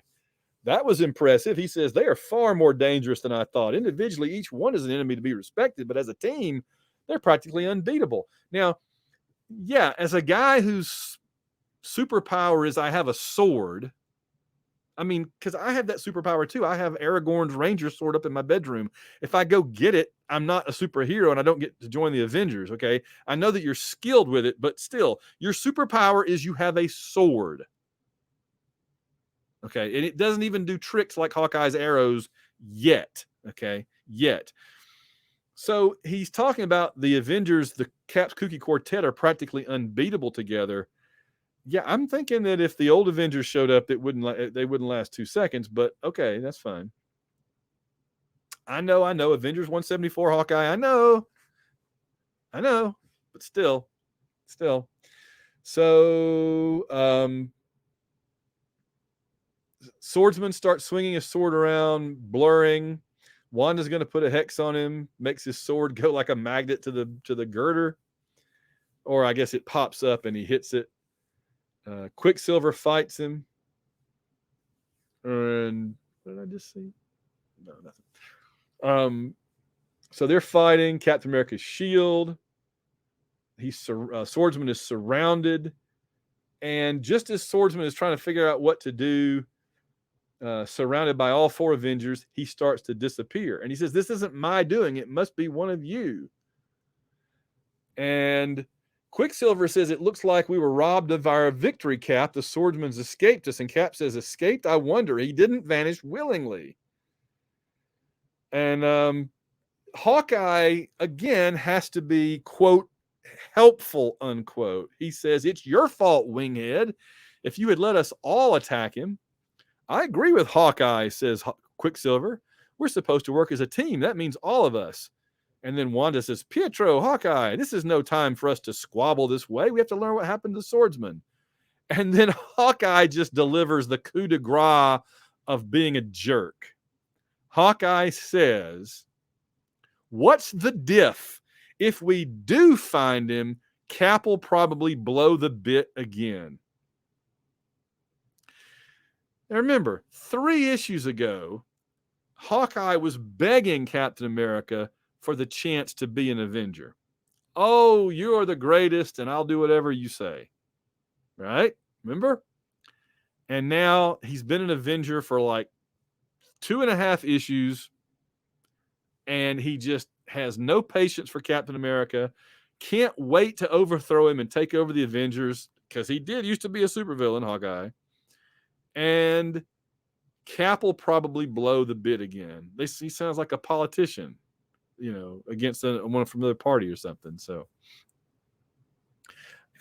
S1: that was impressive. He says, they are far more dangerous than I thought. Individually, each one is an enemy to be respected, but as a team, they're practically unbeatable. Now, yeah, as a guy whose superpower is I have a sword, I mean, because I have that superpower too. I have Aragorn's Ranger sword up in my bedroom. If I go get it, I'm not a superhero and I don't get to join the Avengers, okay? I know that you're skilled with it, but still, your superpower is you have a sword. Okay, and it doesn't even do tricks like Hawkeye's arrows yet, okay? Yet. So he's talking about the Avengers, the Cap's Kooky Quartet are practically unbeatable together. Yeah, I'm thinking that if the old Avengers showed up, they wouldn't last 2 seconds, but okay, that's fine. I know, Avengers 174 Hawkeye, I know, but still. So, Swordsman starts swinging his sword around, blurring. Wanda's going to put a hex on him, makes his sword go like a magnet to the girder, or I guess it pops up and he hits it. Quicksilver fights him. And what did I just see? No, nothing. So they're fighting. Captain America's shield. Swordsman is surrounded. And just as Swordsman is trying to figure out what to do, surrounded by all 4 Avengers, he starts to disappear. And he says, this isn't my doing. It must be one of you. And Quicksilver says, it looks like we were robbed of our victory, Cap. The Swordsman's escaped us. And Cap says, escaped? I wonder. He didn't vanish willingly. And Hawkeye, again, has to be, quote, helpful, unquote. He says, it's your fault, Winghead. If you had let us all attack him. I agree with Hawkeye, says Quicksilver. We're supposed to work as a team. That means all of us. And then Wanda says, Pietro, Hawkeye, this is no time for us to squabble this way. We have to learn what happened to Swordsman. And then Hawkeye just delivers the coup de grace of being a jerk. Hawkeye says, what's the diff? If we do find him, Cap will probably blow the bit again. Now remember, 3 issues ago, Hawkeye was begging Captain America for the chance to be an Avenger. Oh, you are the greatest, and I'll do whatever you say. Right? Remember? And now he's been an Avenger for like 2.5 issues, and he just has no patience for Captain America. Can't wait to overthrow him and take over the Avengers, because he did used to be a supervillain, Hawkeye. And Cap will probably blow the bit again. He sounds like a politician, against one from the party or something. So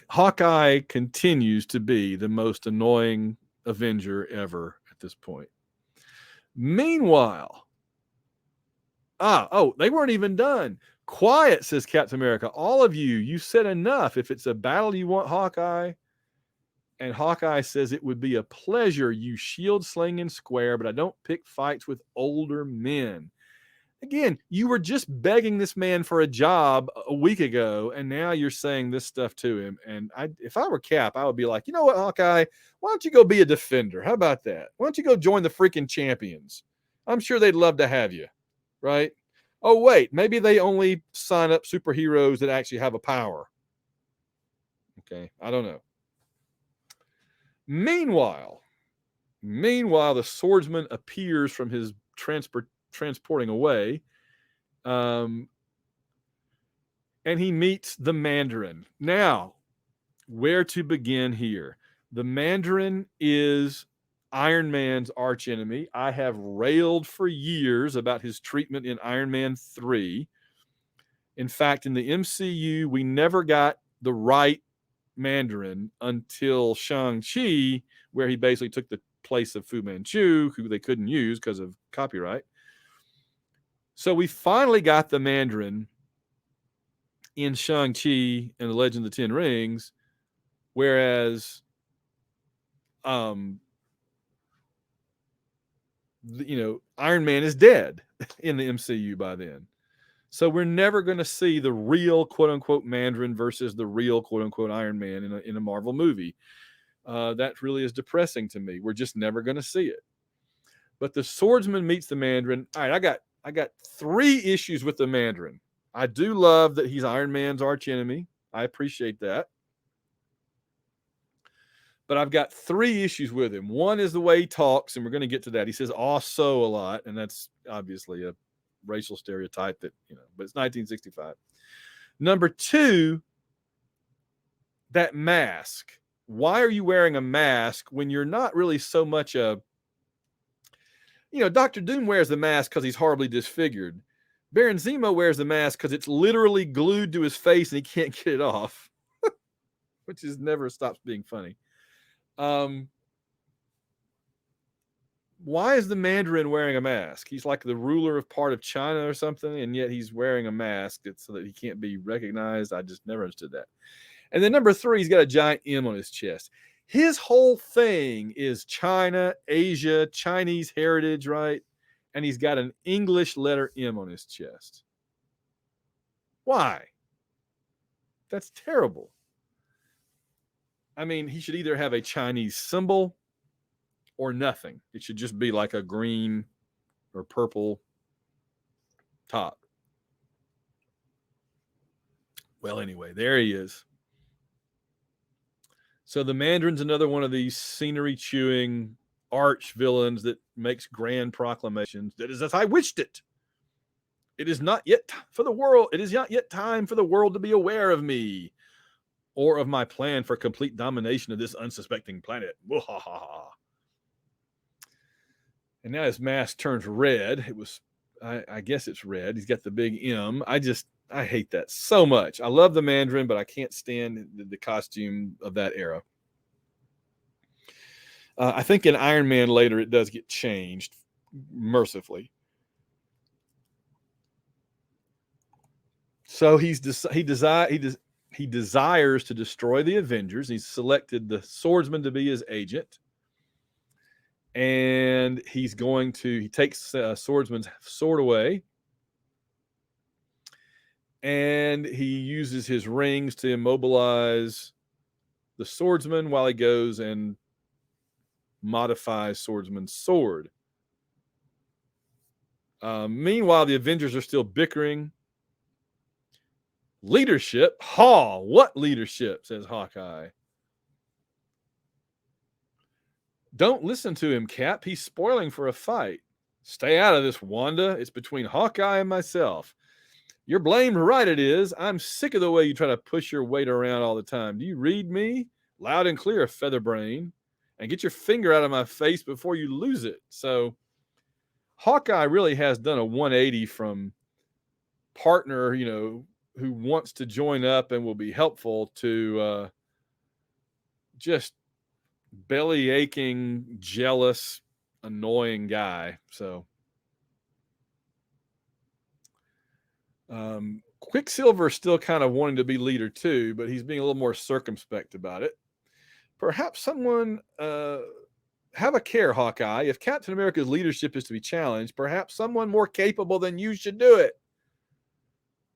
S1: Hawkeye continues to be the most annoying Avenger ever at this point. Meanwhile, they weren't even done. Quiet, says Captain America. All of you said enough. If it's a battle you want, Hawkeye. And Hawkeye says, it would be a pleasure, you shield-slinging square, but I don't pick fights with older men. Again, you were just begging this man for a job a week ago, and now you're saying this stuff to him. And if I were Cap, I would be like, you know what, Hawkeye? Why don't you go be a defender? How about that? Why don't you go join the freaking champions? I'm sure they'd love to have you, right? Oh, wait, maybe they only sign up superheroes that actually have a power. Okay, I don't know. Meanwhile, the swordsman appears from his transporting away, and he meets the Mandarin. Now, where to begin here? The Mandarin is Iron Man's archenemy. I have railed for years about his treatment in Iron Man 3. In fact, in the MCU, we never got the right Mandarin until Shang-Chi, where he basically took the place of Fu Manchu, who they couldn't use because of copyright. So we finally got the Mandarin in Shang-Chi and the Legend of the Ten Rings, whereas Iron Man is dead in the MCU by then. So we're never going to see the real quote-unquote Mandarin versus the real quote-unquote Iron Man in a Marvel movie. That really is depressing to me. We're just never going to see it. But the swordsman meets the Mandarin. All right, I got 3 issues with the Mandarin. I do love that he's Iron Man's archenemy. I appreciate that. But I've got 3 issues with him. One is the way he talks, and we're going to get to that. He says "also" a lot, and that's obviously a racial stereotype that, but it's 1965. Number 2, that mask. Why are you wearing a mask when you're not really so much a, Dr. Doom wears the mask because he's horribly disfigured. Baron Zemo wears the mask because it's literally glued to his face and he can't get it off, which is never stops being funny. Why is the Mandarin wearing a mask? He's like the ruler of part of China or something, and yet he's wearing a mask so that he can't be recognized. I just never understood that. And then number 3, he's got a giant M on his chest. His whole thing is China, Asia, Chinese heritage, right? And he's got an English letter M on his chest. Why? That's terrible. I mean, he should either have a Chinese symbol or nothing. It should just be like a green or purple top. Well, anyway, there he is. So the Mandarin's another one of these scenery-chewing arch villains that makes grand proclamations. That is as I wished it. It is not yet for the world. It is not yet time for the world to be aware of me or of my plan for complete domination of this unsuspecting planet. And now his mask turns red. It was I guess it's red. He's got the big M. I hate that so much. I love the Mandarin, but I can't stand the costume of that era. I think in Iron Man later it does get changed, mercifully. So he desires to destroy the Avengers. He's selected the Swordsman to be his agent, and he takes Swordsman's sword away, and he uses his rings to immobilize the Swordsman while he goes and modifies Swordsman's sword. Meanwhile, the Avengers are still bickering. Leadership? What leadership? Says Hawkeye. Don't listen to him, Cap. He's spoiling for a fight. Stay out of this, Wanda. It's between Hawkeye and myself. You're blamed right it is. I'm sick of the way you try to push your weight around all the time. Do you read me? Loud and clear, Featherbrain. And get your finger out of my face before you lose it. So Hawkeye really has done a 180 from partner, who wants to join up and will be helpful, to just belly aching, jealous, annoying guy. So Quicksilver still kind of wanting to be leader too, but he's being a little more circumspect about it. Perhaps someone have a care, Hawkeye. If Captain America's leadership is to be challenged, perhaps someone more capable than you should do it.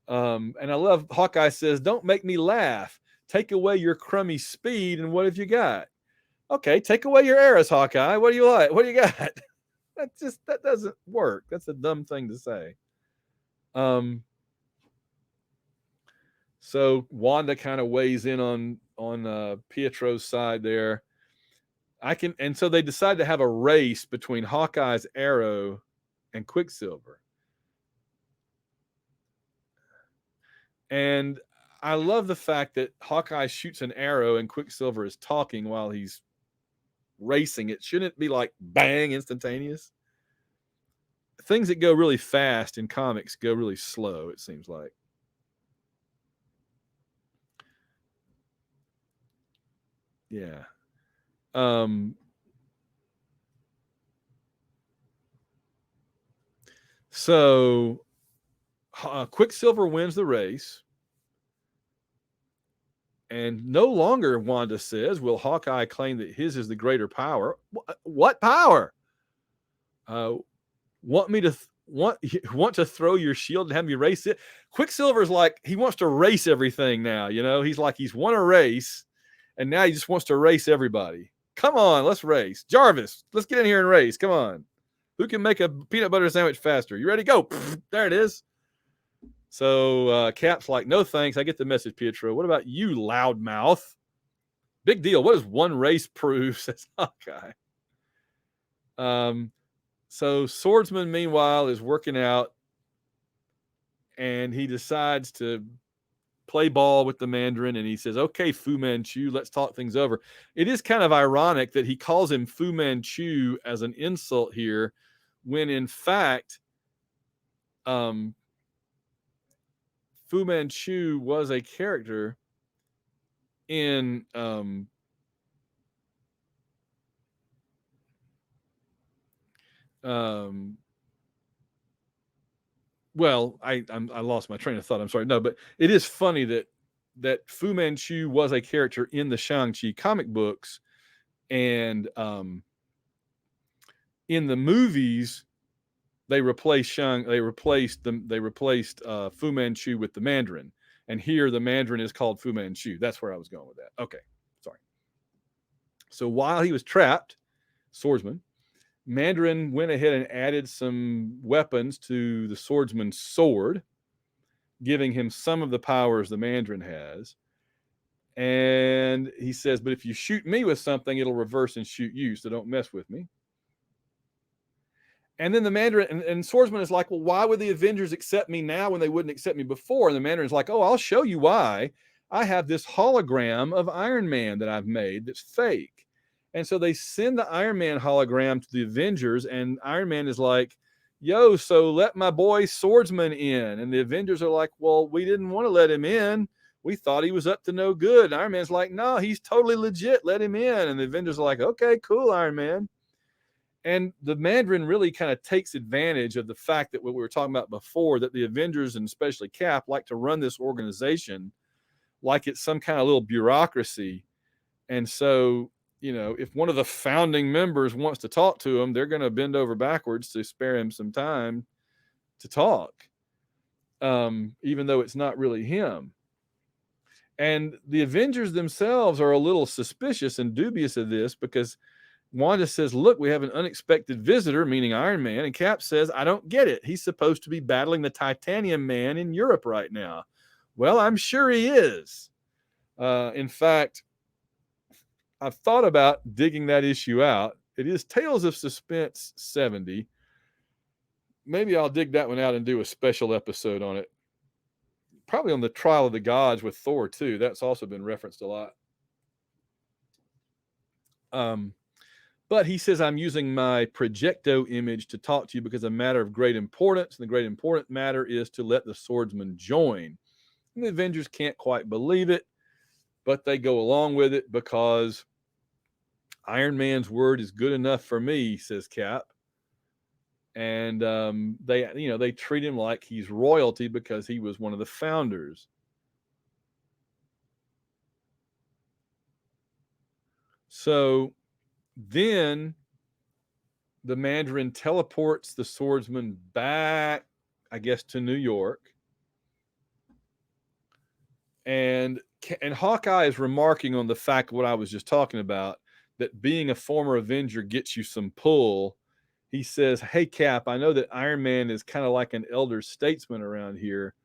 S1: And I love Hawkeye says, don't make me laugh. Take away your crummy speed, and what have you got? Okay, take away your arrows, Hawkeye. What do you like? What do you got? That doesn't work. That's a dumb thing to say. So Wanda kind of weighs in on Pietro's side there. And so they decide to have a race between Hawkeye's arrow and Quicksilver. And I love the fact that Hawkeye shoots an arrow and Quicksilver is talking while he's racing. It shouldn't be like bang, instantaneous. Things that go really fast in comics go really slow, it seems like. Yeah. So Quicksilver wins the race. And no longer, Wanda says, will Hawkeye claim that his is the greater power. What power? Want to throw your shield and have me race it? Quicksilver's like, he wants to race everything now. He's like, he's won a race, and now he just wants to race everybody. Come on, let's race. Jarvis, let's get in here and race. Come on. Who can make a peanut butter sandwich faster? You ready? Go. There it is. So Cap's like, no thanks. I get the message, Pietro. What about you, loudmouth? Big deal. What does one race prove? Says Hawkeye. So Swordsman, meanwhile, is working out, and he decides to play ball with the Mandarin, and he says, okay, Fu Manchu, let's talk things over. It is kind of ironic that he calls him Fu Manchu as an insult here, when in fact, Fu Manchu was a character in well, I lost my train of thought. I'm sorry. No, but it is funny that Fu Manchu was a character in the Shang-Chi comic books, and in the movies they replaced Fu Manchu with the Mandarin, and here the Mandarin is called Fu Manchu. That's where I was going with that. Okay, sorry. So while he was trapped, Swordsman, Mandarin went ahead and added some weapons to the Swordsman's sword, giving him some of the powers the Mandarin has. And he says, but if you shoot me with something, it'll reverse and shoot you, so don't mess with me. And then the Mandarin and Swordsman is like, well, why would the Avengers accept me now when they wouldn't accept me before? And the Mandarin's like, oh, I'll show you why. I have this hologram of Iron Man that I've made that's fake. And so they send the Iron Man hologram to the Avengers, and Iron Man is like, yo, so let my boy Swordsman in. And the Avengers are like, well, we didn't want to let him in. We thought he was up to no good. And Iron Man's like, no, he's totally legit. Let him in. And the Avengers are like, okay, cool, Iron Man. And the Mandarin really kind of takes advantage of the fact that what we were talking about before, that the Avengers and especially Cap like to run this organization like it's some kind of little bureaucracy. And so, if one of the founding members wants to talk to him, they're going to bend over backwards to spare him some time to talk, even though it's not really him. And the Avengers themselves are a little suspicious and dubious of this because Wanda says, look, we have an unexpected visitor, meaning Iron Man. And Cap says, I don't get it. He's supposed to be battling the Titanium Man in Europe right now. Well, I'm sure he is. In fact, I've thought about digging that issue out. It is Tales of Suspense 70. Maybe I'll dig that one out and do a special episode on it. Probably on the Trial of the Gods with Thor, too. That's also been referenced a lot. But he says, I'm using my projecto image to talk to you because a matter of great importance. And the great important matter is to let the Swordsman join. And the Avengers can't quite believe it, but they go along with it because Iron Man's word is good enough for me, says Cap. And they treat him like he's royalty because he was one of the founders. So then the Mandarin teleports the Swordsman back, I guess, to New York. And Hawkeye is remarking on the fact of what I was just talking about, that being a former Avenger gets you some pull. He says, hey, Cap, I know that Iron Man is kind of like an elder statesman around here.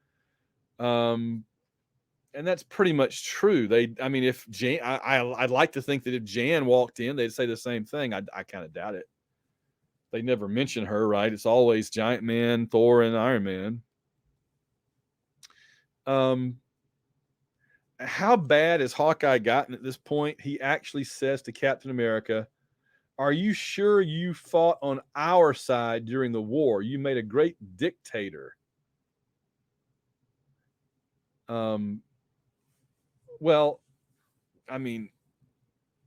S1: And that's pretty much true. If Jan, I'd like to think that if Jan walked in, they'd say the same thing. I kind of doubt it. They never mention her, right? It's always Giant Man, Thor, and Iron Man. How bad has Hawkeye gotten at this point? He actually says to Captain America, are you sure you fought on our side during the war? You made a great dictator. Well,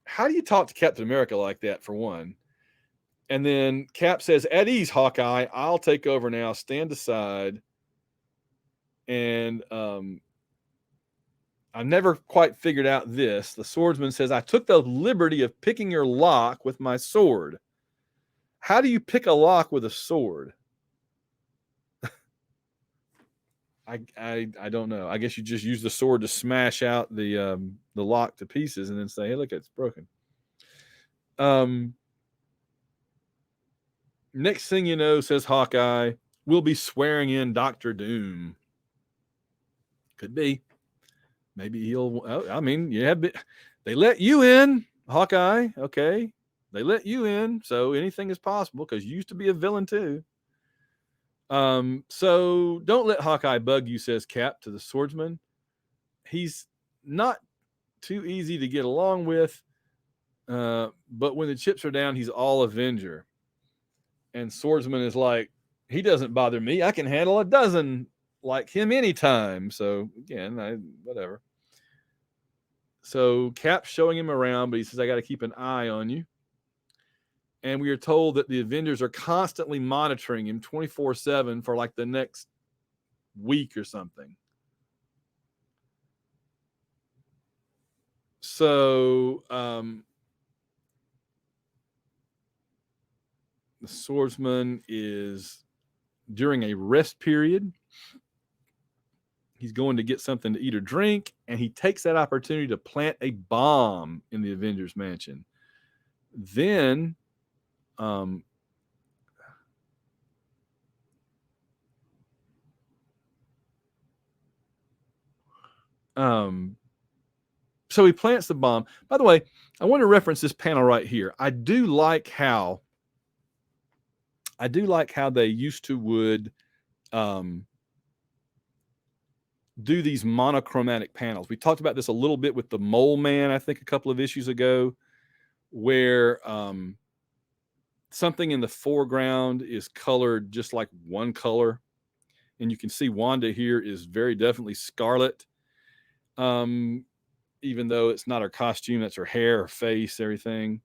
S1: how do you talk to Captain America like that, for one? And then Cap says, at ease, Hawkeye, I'll take over now. Stand aside. And I've never quite figured out this. The Swordsman says, I took the liberty of picking your lock with my sword. How do you pick a lock with a sword? I don't know. I guess you just use the sword to smash out the lock to pieces and then say, hey, look, it's broken. Next thing you know, says Hawkeye, we'll be swearing in Dr. Doom. Could be. Maybe they let you in, Hawkeye. Okay. They let you in. So anything is possible because you used to be a villain too. So don't let Hawkeye bug you, says Cap to the Swordsman. He's not too easy to get along with. But when the chips are down, he's all Avenger. And Swordsman is like, he doesn't bother me. I can handle a dozen like him anytime. So again, whatever. So Cap's showing him around, but he says, I got to keep an eye on you. And we are told that the Avengers are constantly monitoring him 24/7 for like the next week or something. So the Swordsman is during a rest period. He's going to get something to eat or drink, and he takes that opportunity to plant a bomb in the Avengers mansion. Then so he plants the bomb. By the way, I want to reference this panel right here. I do like how they used to would do these monochromatic panels. We talked about this a little bit with the Mole Man, I think a couple of issues ago, where something in the foreground is colored just like one color. And you can see Wanda here is very definitely scarlet. Even though it's not her costume, that's her hair, her face, everything.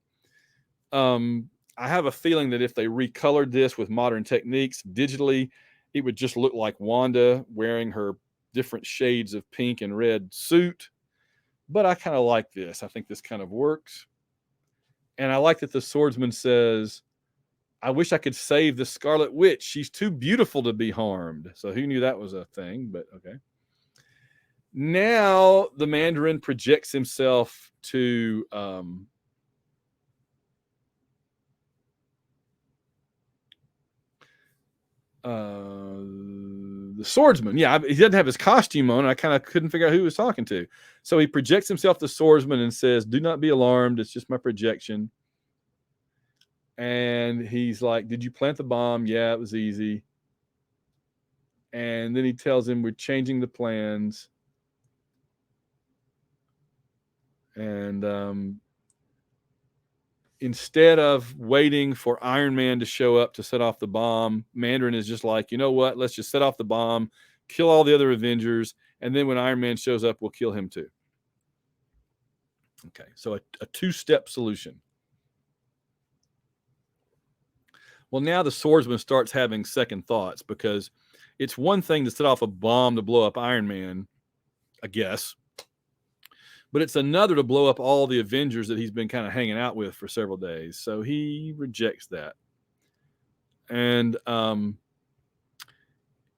S1: I have a feeling that if they recolored this with modern techniques digitally, it would just look like Wanda wearing her different shades of pink and red suit. But I kind of like this. I think this kind of works. And I like that the swordsman says, I wish I could save the Scarlet Witch. She's too beautiful to be harmed. So who knew that was a thing? But okay. Now the Mandarin projects himself to the swordsman. Yeah, he doesn't have his costume on. I kind of couldn't figure out who he was talking to. So he projects himself to swordsman and says, do not be alarmed. It's just my projection. And he's like, did you plant the bomb? Yeah, it was easy. And then he tells him, we're changing the plans. And instead of waiting for Iron Man to show up to set off the bomb, Mandarin is just like, you know what? Let's just set off the bomb, kill all the other Avengers, and then when Iron Man shows up, we'll kill him too. Okay, so a two-step solution. Well, now the swordsman starts having second thoughts, because it's one thing to set off a bomb to blow up Iron Man, I guess, but it's another to blow up all the Avengers that he's been kind of hanging out with for several days. So he rejects that. And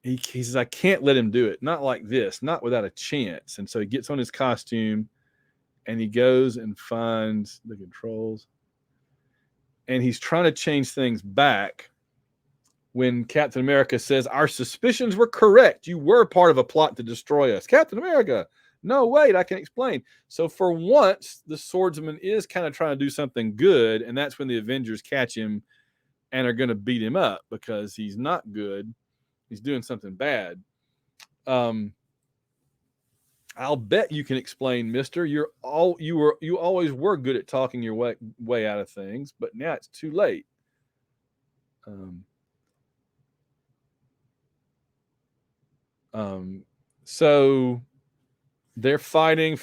S1: he says, I can't let him do it. Not like this, not without a chance. And so he gets on his costume and he goes and finds the controls. And he's trying to change things back when Captain America says, our suspicions were correct. You were part of a plot to destroy us. Captain America, no, wait, I can explain. So for once, the swordsman is kind of trying to do something good, and that's when the Avengers catch him and are going to beat him up because he's not good. He's doing something bad. I'll bet you can explain, mister. You always were good at talking your way out of things, but now it's too late. So they're fighting.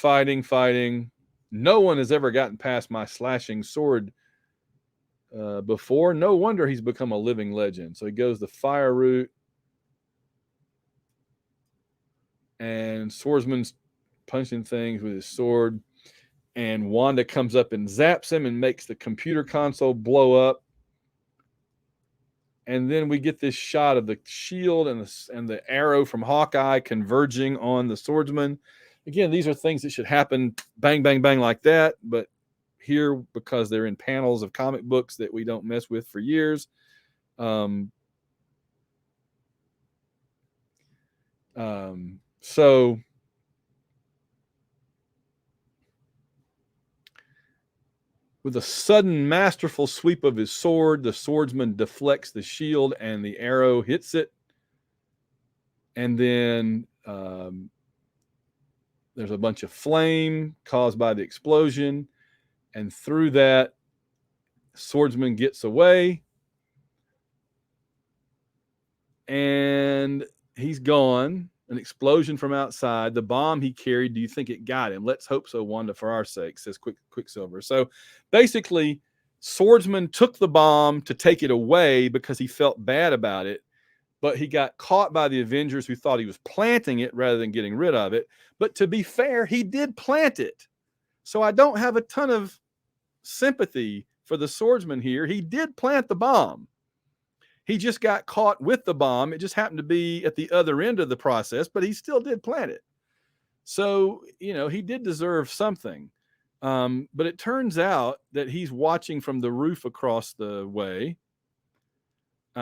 S1: No one has ever gotten past my slashing sword before. No wonder he's become a living legend. So he goes the fire route, and swordsman's punching things with his sword, and Wanda comes up and zaps him and makes the computer console blow up. And then we get this shot of the shield and the arrow from Hawkeye converging on the swordsman. Again, these are things that should happen bang, bang, bang like that. But here, because they're in panels of comic books that we don't mess with for years, so with a sudden masterful sweep of his sword, the swordsman deflects the shield and the arrow hits it. And then there's a bunch of flame caused by the explosion. And through that, swordsman gets away. And he's gone. An explosion from outside. The bomb he carried, do you think it got him? Let's hope so, Wanda, for our sake, says Quicksilver. So basically, swordsman took the bomb to take it away because he felt bad about it, but he got caught by the Avengers who thought he was planting it rather than getting rid of it. But to be fair, he did plant it. So I don't have a ton of sympathy for the swordsman here. He did plant the bomb. He just got caught with the bomb. It just happened to be at the other end of the process, but he still did plant it. So, he did deserve something. But it turns out that he's watching from the roof across the way.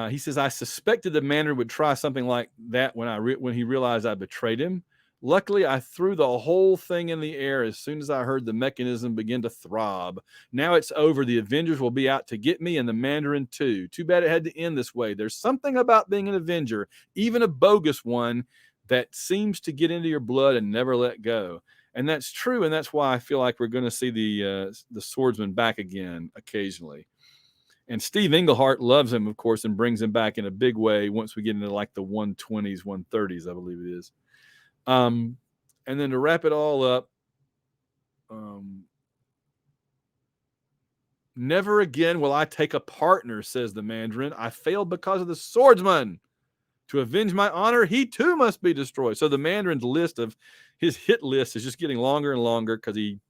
S1: He says, I suspected the Mandarin would try something like that when he realized I betrayed him. Luckily, I threw the whole thing in the air as soon as I heard the mechanism begin to throb. Now it's over. The Avengers will be out to get me, and the Mandarin too. Too bad it had to end this way. There's something about being an Avenger, even a bogus one, that seems to get into your blood and never let go. And that's true, and that's why I feel like we're going to see the swordsman back again occasionally. And Steve Englehart loves him, of course, and brings him back in a big way once we get into like the 120s, 130s, I believe it is. And then to wrap it all up, never again will I take a partner, says the Mandarin. I failed because of the Swordsman. To avenge my honor, he too must be destroyed. So the Mandarin's list of his hit list is just getting longer and longer because he,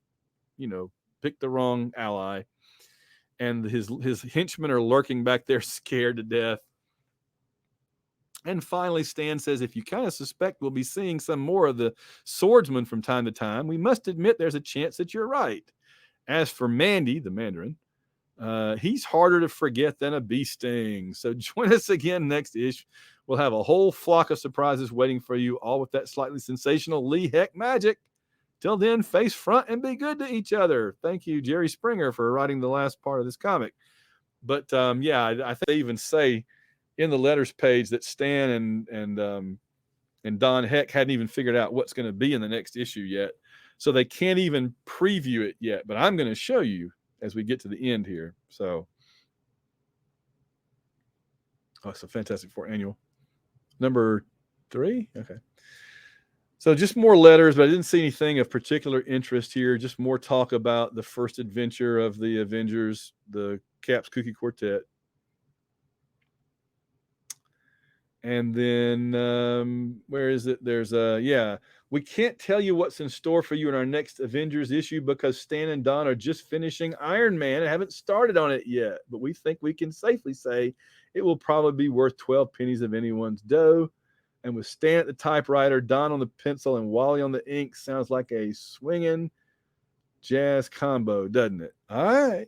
S1: picked the wrong ally. And his henchmen are lurking back there scared to death. And finally, Stan says, if you kind of suspect we'll be seeing some more of the Swordsman from time to time, we must admit there's a chance that you're right. As for Mandy, the Mandarin, he's harder to forget than a bee sting. So join us again next issue. We'll have a whole flock of surprises waiting for you, all with that slightly sensational Lee Heck magic. Till then, face front and be good to each other. Thank you, Jerry Springer, for writing the last part of this comic. But I think they even say in the letters page that Stan and Don Heck hadn't even figured out what's going to be in the next issue yet. So they can't even preview it yet. But I'm going to show you as we get to the end here. So, it's a Fantastic Four annual. Number 3? Okay. So just more letters, but I didn't see anything of particular interest here. Just more talk about the first adventure of the Avengers, the Cap's Kooky Quartet. And then, where is it? There's we can't tell you what's in store for you in our next Avengers issue because Stan and Don are just finishing Iron Man and haven't started on it yet. But we think we can safely say it will probably be worth 12 pennies of anyone's dough. And with Stan at the typewriter, Don on the pencil, and Wally on the ink, sounds like a swinging jazz combo, doesn't it? All right.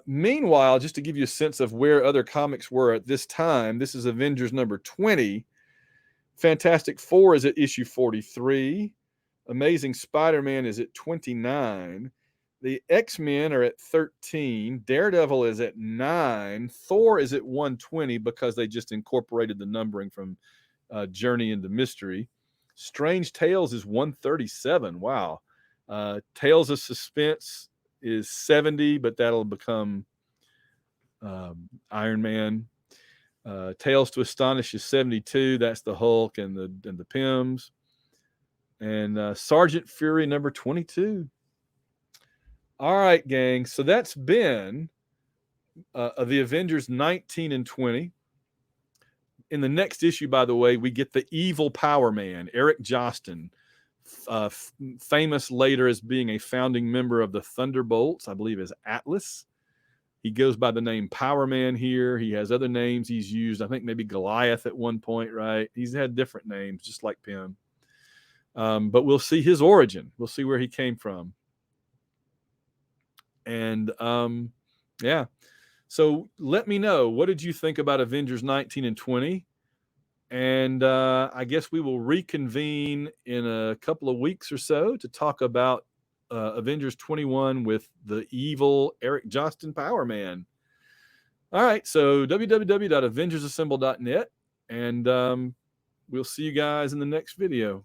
S1: Meanwhile, just to give you a sense of where other comics were at this time, this is Avengers number 20. Fantastic Four is at issue 43. Amazing Spider-Man is at 29. The X-Men are at 13. Daredevil is at 9. Thor is at 120 because they just incorporated the numbering from Journey into Mystery. Strange Tales is 137. Wow. Tales of Suspense is 70, but that'll become Iron Man. Tales to Astonish is 72. That's the Hulk and the Pims. And Sergeant Fury number 22. All right, gang. So that's been the Avengers 19 and 20. In the next issue, by the way, we get the evil Power Man, Eric Jostin, famous later as being a founding member of the Thunderbolts, I believe as Atlas. He goes by the name Power Man here. He has other names he's used. I think maybe Goliath at one point, right? He's had different names, just like Pym. But we'll see his origin. We'll see where he came from. And so let me know, what did you think about Avengers 19 and 20? And I guess we will reconvene in a couple of weeks or so to talk about Avengers 21 with the evil Eric Jostin Power Man. All right, so www.avengersassemble.net, and we'll see you guys in the next video.